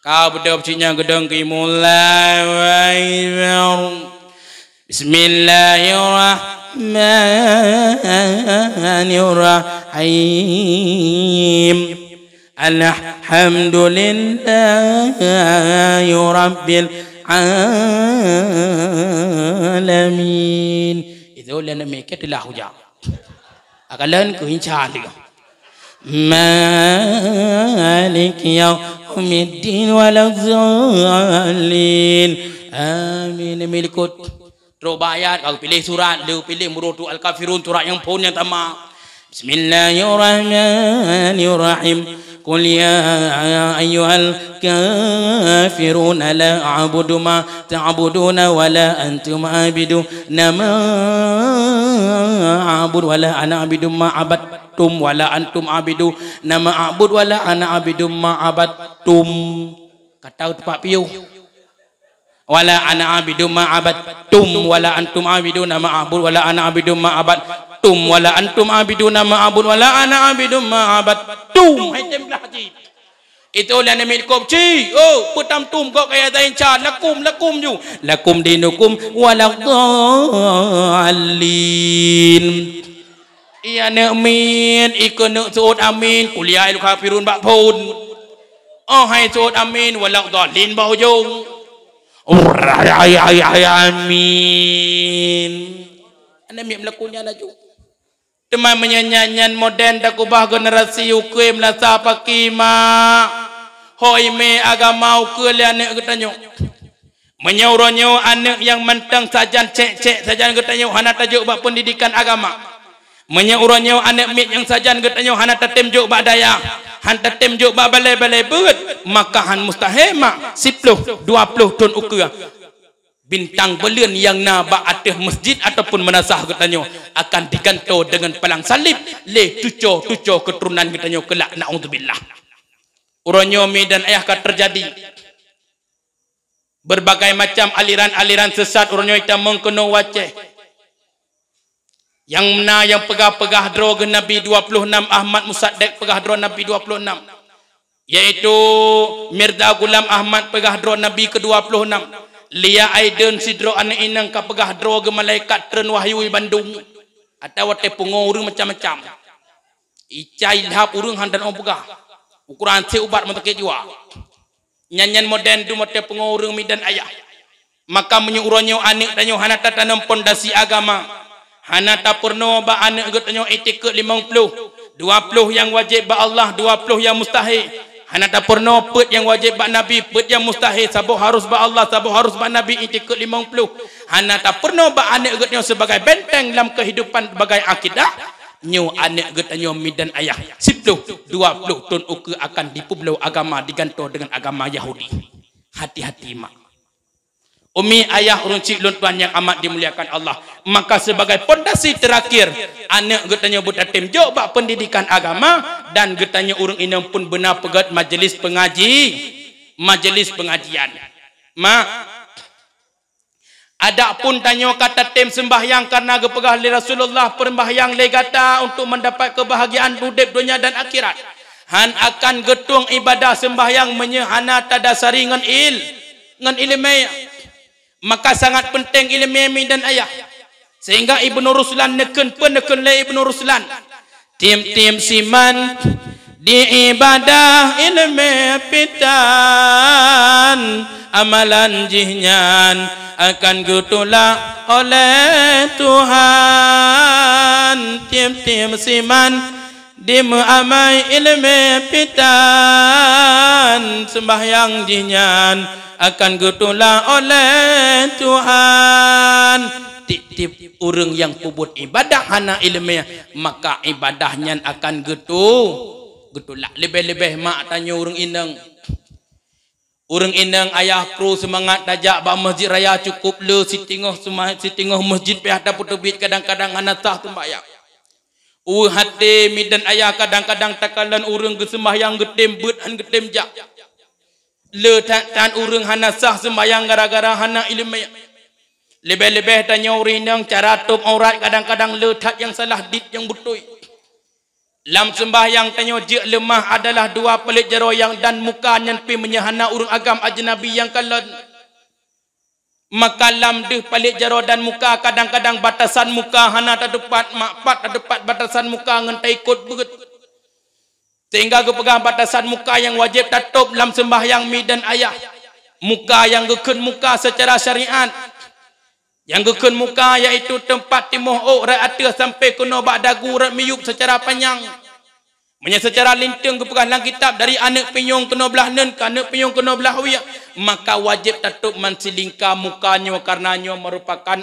kau bedap cinya gedang ki mulai bismillahirrahmanirrahim alhamdulillahi rabbil alamin. Itu lah nama kita lah hujah. Akalan ku hincan dia. Malik yaumiddin waladzalin. Amin. Milikut. Terus bayat. Kalau pilih surat, dia pilih murutu al-kafirun surat yang pun yang tamak. Bismillahirrahmanirrahim. Qul ya ayyuhal kafirun la a'budu ma ta'buduna wa la antum a'biduna ma a'budu wa la ana a'budu ma 'abadtum abattum wala antum abidu nama a'bud wala ana abidum ma abattum. Kata tempat piu. Wala ana abidum ma abattum wala antum abidu nama a'bud wala ana abidum ma abattum wala antum abidu nama a'bud wala ana abidum ma abattum. Hai temlah haji. Itu lah namanya kopci. Oh, putam tum kok kayak tain cha lakum ju. Lakum dinukum walaqalin. Iya amin, ikut suud amin, kuliah il kafirun bak pun. Oh hai suud amin walaqalin ba hujung. Amin. Anda mi melakunya laju. Teman menyanyian modern tak ubah generasi ukrim lah siapa kima. Hoi me agama ukelian anak katanya. Menyuruhnya anak yang mentang sajan cek sajan katanya hana tajuk bab pendidikan agama. Menyuruhnya anak mit yang sajan katanya hana tatem juk bab daya. Han tatem juk bab balai-balai beut. Maka han mustahil mak 10 20 ton ukur. Bintang belian yang naba atas masjid ataupun menasah katanya akan digantung dengan palang salib le tuco keturunan katanya kelak naudzubillah. Urangnya mi dan ayah kan terjadi berbagai macam aliran-aliran sesat urangnya kita mengkena waceh yang mana yang pegah-pegah droga Nabi 26 Ahmad Musaddiq pegah droga Nabi 26 yaitu Mirza Gulam Ahmad pegah droga Nabi ke-26 Lia Aiden sidro anak inang kapegah droga malaikat tren wahyu Bandung atau te pengurung macam-macam icai ilhab urung handan orang pegah ukuran seubat mentakit jua nyanyian modern tu mate pengurung midan ayah maka menyuruhnya anak danyo hana tanam pondasi agama hana ta purno ba anak getanyo etika 50 20 yang wajib ba Allah 20 yang mustahil. Hana tak pernah pet yang wajib bak Nabi, pet yang mustahil, sabu harus bak Allah, sabu harus bak Nabi itikad 50. Hana tak pernah bak anak getnya sebagai benteng dalam kehidupan sebagai akidah. Nyu anak getnya midan ayah. 10, 20 ton ukur akan dipulau agama digantung dengan agama Yahudi. Hati-hati mak. Umi ayah runcik luntuan yang amat dimuliakan Allah. Maka sebagai pondasi terakhir anak getanya butatim jauh bak pendidikan agama dan getanya urang inang pun benar pegat majlis pengajian. Mak ada pun tanya kata tim sembahyang karena gepegah li Rasulullah perembahyang legata untuk mendapat kebahagiaan hidup dunia dan akhirat. Han akan getung ibadah sembahyang menyehana tadasari ngan ilmu. Maka sangat penting ilmu dan ayah. Sehingga Ibnu Ruslan neken le Ibnu Ruslan. Tim siman di ibadah ilmu pitan amalan jihnyan akan gutula oleh Tuhan. Tim siman di mengamai ilmu pitan sembahyang jihnyan akan gutula oleh Tuhan. Tip-tip orang yang kubut ibadah hana ilmiah maka ibadahnya akan getulak. Lebih-lebih mak tanya orang inang ayah kru semangat dajak ba masjid raya cukup le sitingah masjid pihak dapat terbit kadang-kadang hana sah sembahyang. Hati midan ayah kadang-kadang takalan orang kesembahyang getem bet han getem jak. Le tan urang hana sah sembahyang gara-gara hana ilmu. Lebih-lebih tanya orang yang cara tutup aurat kadang-kadang letak yang salah dit yang betul. Lam sembahyang tanya je lemah adalah dua pelit jero yang dan muka yang pi menyahana urang agam ajnabi yang kalon. Maka lam deh pelit jero dan muka kadang-kadang batasan muka hana tak dapat makpat tak dapat batasan muka ngan tak ikut beget. Sehingga kepegang batasan muka yang wajib tutup dalam sembahyang mi dan ayah. Muka yang geken muka secara syariat. Yang geken muka iaitu tempat timuh atas sampai kena bak dagu rat miyup secara panjang. Secara linting kepegang dalam kitab dari anak pinyong kena belah nen ke anak pinyong kena belah wiyak. Maka wajib tutup mansilingka mukanya karenanya merupakan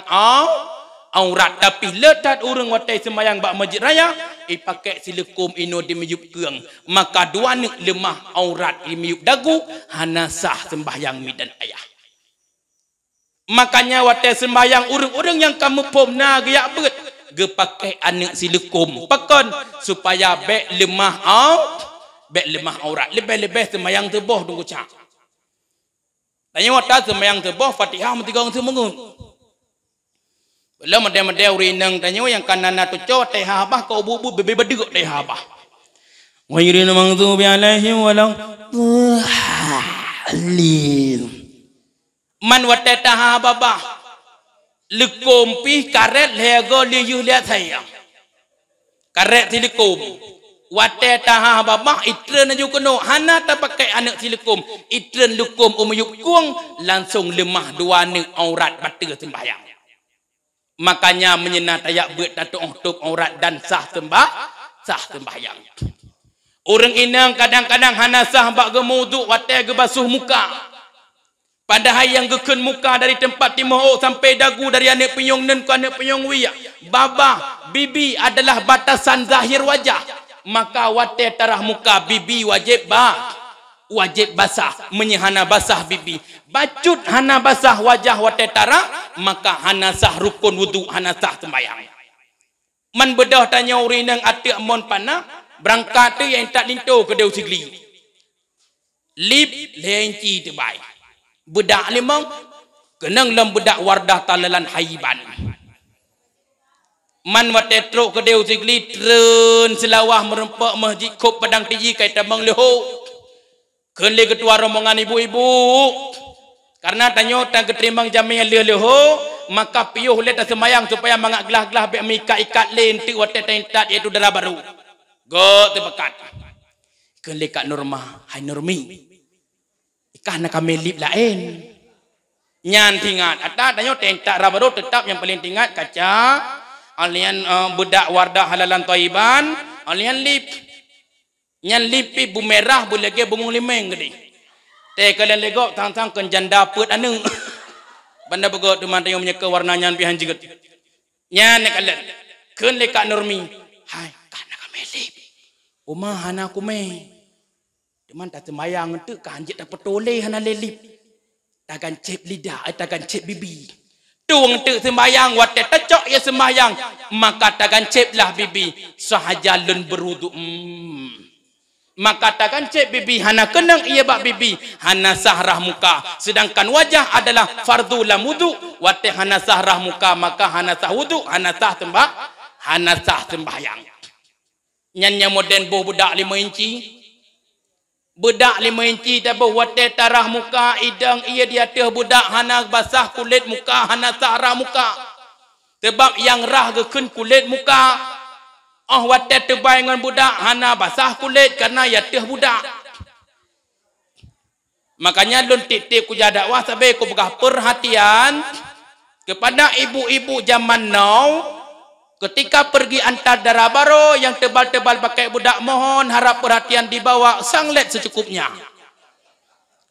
aurat. Tapi letak orang watai sembahyang bak masjid raya pakai silikum ino di miyup keung. Maka dua nek lemah aurat di miyup dagu hana sah sembahyang mi dan ayah. Makanya watai sembahyang orang-orang yang kamu pomna gayak bet ge pakai anak silukum pakon supaya bek lemah aurat lebih-lebih semayang teboh tunggu cak tanya wata semayang teboh Fatihah mesti gong semengun belum ada urinang tanya yang kanana tu cowok teh habah kau bubu bebe beduk teh habah ghairil maghdubi alaihim walau dhalin man wate tah habah lekom pi karet lego liyu liat saya karet telekom wate tah habah itren aju kono hana ta pakai anak telekom itren lukum umyuk kuang langsung lemah dua ni aurat batal sembahyang makanya menyenat ayak buat datuk aurat dan sah sembahyang orang inang kadang-kadang hana sah bak gemuduk wate ge basuh muka padahal yang geken muka dari tempat timur sampai dagu dari anak penyong nen ke anak penyong wiya baba bibi adalah batasan zahir wajah maka wate tarah muka bibi wajib basah menyehana basah bibi bacut hana basah wajah wate tarah maka hana sah rukun wudu hana sah sembahyang man bedah tanya urinang atik mon panah berangkat tu yang tak lintu ke Dew Sigli lip lenci terbaik budak limang kenang lam budak wardah talalan haiban man wate truk ke Dew Sigli tren selawah merempak masjid kop padang tiji kai tabang leho kenle ketua rombongan ibu-ibu karena tanyo tang keterimbang jamiah leho maka piuh le ta semayang supaya mangak gelah-gelah be ikat len tu wate tentat iaitu darah baru go terpekat kenle kat Norma hai Normi ikah nak kamelip lain nyan tingat ata tanyo tentak rabaro tetap yang paling tingkat kaca alian budak wardah halalan Thaiban alian lip nyan lipi bu merah bu lege bumung limeng gede te kalian legok tang-tang kenjan dapet anu banda begot teman tanyo menyeka warna nyan pihan jiget nyan kalian kenle kat Normi hai kah nak kamelip Uma hana aku me. Teman tak semayang tu kanjit tak petoleh hana lelip. Takkan cep lidah, takkan cep bibi. Tuang tu semayang watet tecok ya semayang. Maka takkan cep lah bibi. Sahaja lun berudu. Maka takkan cep bibi hana kenang ia bak bibi. Hana sahrah muka. Sedangkan wajah adalah fardu lam wudu. Watet hana sahrah muka maka hana sah wudu. Hana sah sembahyang. Nyanya moden boh budak 5 inci. Budak 5 inci tapi wate tarah muka idang ia di atas budak hana basah kulit muka hana sarah muka. Sebab yang rah geken kulit muka. Oh wate terbaik dengan budak hana basah kulit karena ia atas budak. Makanya lun titip ku dakwah sampai ku begah perhatian kepada ibu-ibu zaman now. Ketika pergi antar darah baru yang tebal-tebal pakai budak mohon harap perhatian dibawa sanglet secukupnya.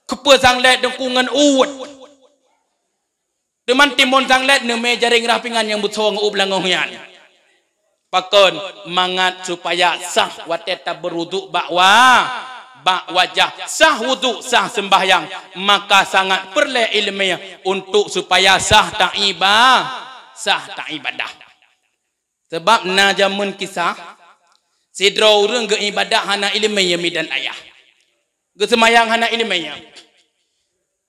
Kepa sanglet dengkungan uwet. Teman timun sanglet neme jaring rapingan yang betul ngeup langohyan. Pakon mangat supaya sah wateta berwuduk bak wajah sah wuduk sah sembahyang maka sangat perlu ilmiah untuk supaya sah tak ibadah. Sebab na jamun kisah sidro urang ge ibadah hana ilmiah dan ayah. Ge semayang hana ilmiah.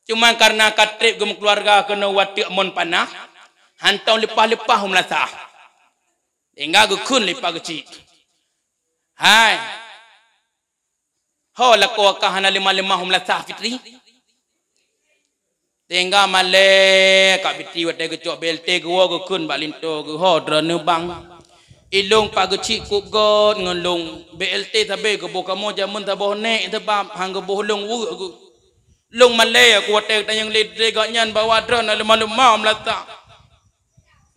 Cuma karena katrip ge keluarga kena watik mon panah, hantau lepah-lepah melasah. Hingga ge kun lepah kecil. Hai. Ho lako ka hana lemah-lemah melasah fitri. Hingga male ka fitri watai ge cok belte ge wo ge kun balinto ge ho drone bang. Ilung pagecik kup god ngelung BLT tabe ke boka mo jamun taboh nek sebab hang ke boh lung wu aku lung malay aku watek tanyang lidre gaknyan bawa drone ale malum ma melata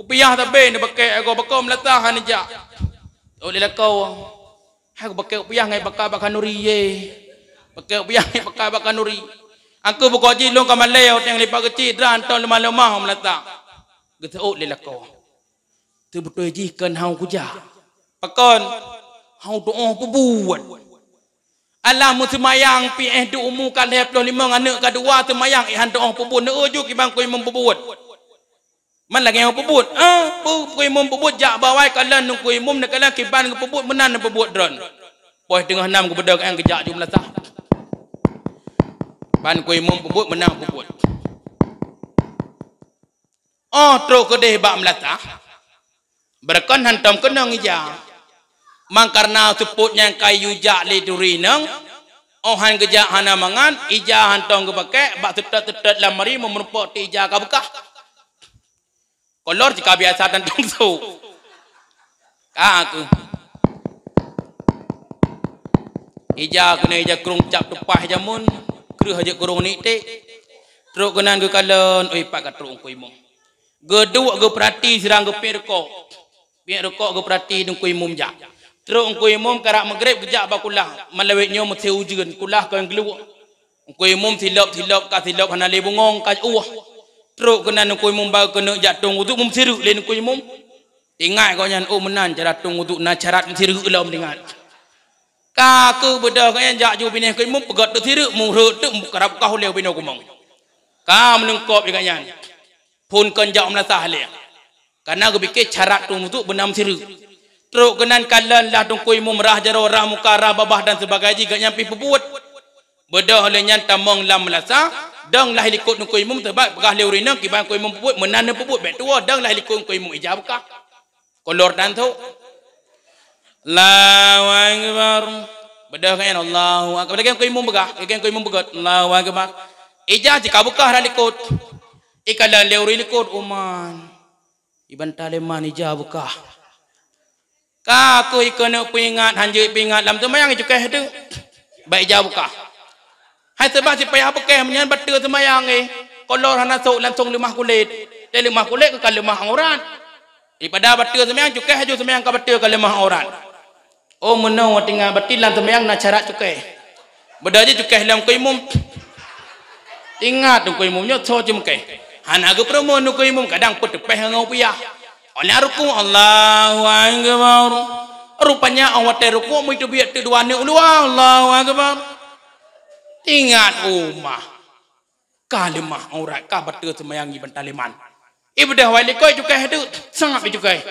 upiah tabe ne pakai aku bako melata hanija oleh lakau aku pakai upiah ngai bakar nuri ye pakai upiah ngai bakar nuri aku buka ji lung ka malay yang lipat kecil dran ton malum ma melata gitu oleh lakau tu betul jikan hau kuja. Pakon hau doa buat. Alam semayang pi do umu kan 25 anak kedua semayang ihan doa pupun neuju ki bang koi membuat. Man lagi yang pebut. Kui mum pebut jak bawai kalan nung kui mum nak kalan kiban ke pebut menan pebut dron. Poh tengah 6 ke bedak yang kejak jumlah sah. Ban kui mum pebut menang pebut. Teruk ke deh bak melatah. Berkan hantam kenang ija. Mang karena seputnya kayu jak le duri nang. Han kejak hana mangan ija hantam ke pakai bak tetet-tetet lamari memerupok ti ija ka bekah. Kolor jika biasa dan tongsu. Aku. Ija kena ija kerung cap tupah jamun. Kerah aja kerung ni te. Teruk kenan ke kalan. Oi pak katruk kui mum. Geduk ke perhati serang ke pirkok. Piak rokok ke perhati deng kui mum jak. Teruk kui mum karak maghrib kejak bakulah. Malawetnya mesti ujian kulah kau yang keluar. Kui mum silap ka silap hana le bungong ka Teruk kena kui mum bau kena jatung untuk mum siruk len kui mum. Ingat kau nyan menan cara tung untuk na carat siruk lam dengan. Kaku bedah kau yang jak ju pineh kui mum pegat tu siruk mum rut tu karap kau leu pineh kumong. Ka menengkop dengan nyan. Pun konjak melasah le. Karena aku fikir carat tung untuk benam siruk. Teruk kenan kalan lah tung kui mum rah jaro rah muka rah babah dan sebagainya jika nyampi pebuat. Bedah le nyan tamong lam melasah. Dang lah likut tung kui mum tebak begah leu rina kiban kui mum pebuat menan pebuat bet tua dang lah likut kui mum ijab ka. Kolor dan tu. Allahu akbar. Bedah kan Allahu akbar. Lagi kui mum begah, lagi kui mum begat. Allahu akbar. Ijab jika bekah dah likut. Ikalan leuri likut uman. Iban taleman ija buka. Ka aku ikona pingat hanjui pingat lam tu mayang cukeh tu. Baik ija buka. Hai sebab si payah bekeh menyan betul semayang kolor hana sok langsung lemah kulit. Dia lemah kulit ke lemah aurat. Daripada betul semayang cukeh aja semayang ka betul ke lemah aurat. Oh menau tinggal betul lam semayang nak carat cukeh. Beda je cukeh lam kui mum. Ingat tu kui mumnya so cukeh. Hana ke promo nu kui mum kadang petepeh ngau piyah. Oleh ruku Allahu akbar. Rupanya awat ruku mu itu biat tu dua ni ulu Allahu akbar. Ingat umah. Kalimah aurat ka betul semayang iban taliman. Ibadah wali koi cukeh tu sangat cukeh.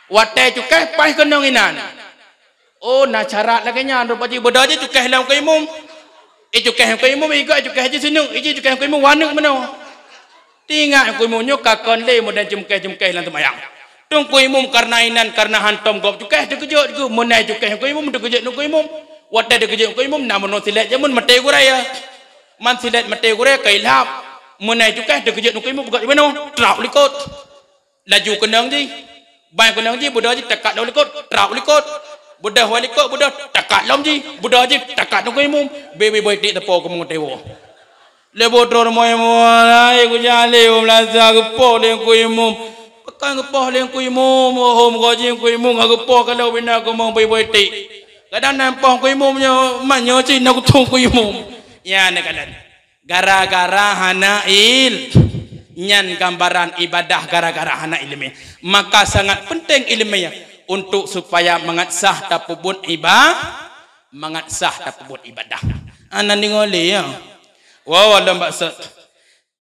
Wate cukeh pai kenong inan. Oh na carat lagi nya rupanya bedah je cukeh lam kui mum. Cukeh kui mum ikut cukeh je sinung. Cukeh kui mum wanuk meno. Tinggal kui mum nyo kakon le modan jemkeh lan semayang. Tung kui mum karena inan karena hantom gop cukeh dekejut ku monai cukeh kui mum dekejut nu kui mum. Wate dekejut kui mum namun no silet jamun mate guraya. Man silet mate guraya kailap. Monai cukeh dekejut nu kui mum begat meno. Trap likut. Laju kenang ji. Bai kenang ji budak ji takat law likut. Trap likut. Budak walikut budak takat lam ji. Budak ji takat nu kui mum. Baby boy dik tepo ku mengotewo. Lebotro moy moy ku jale umlasa ku po le ku imum pakai ku po le ku imum hom goji ku imum ku po kalau bina ku mong boy ti kadang nampong ku imum nyo manyo ci nak tung ku imum ya ne kalan gara-gara hana nyan gambaran ibadah gara-gara hana ilmu maka sangat penting ilmunya untuk supaya mengatsah tapubun ibadah mengatsah tapubun ibadah anan ngole ya. Wow, dalam bahasa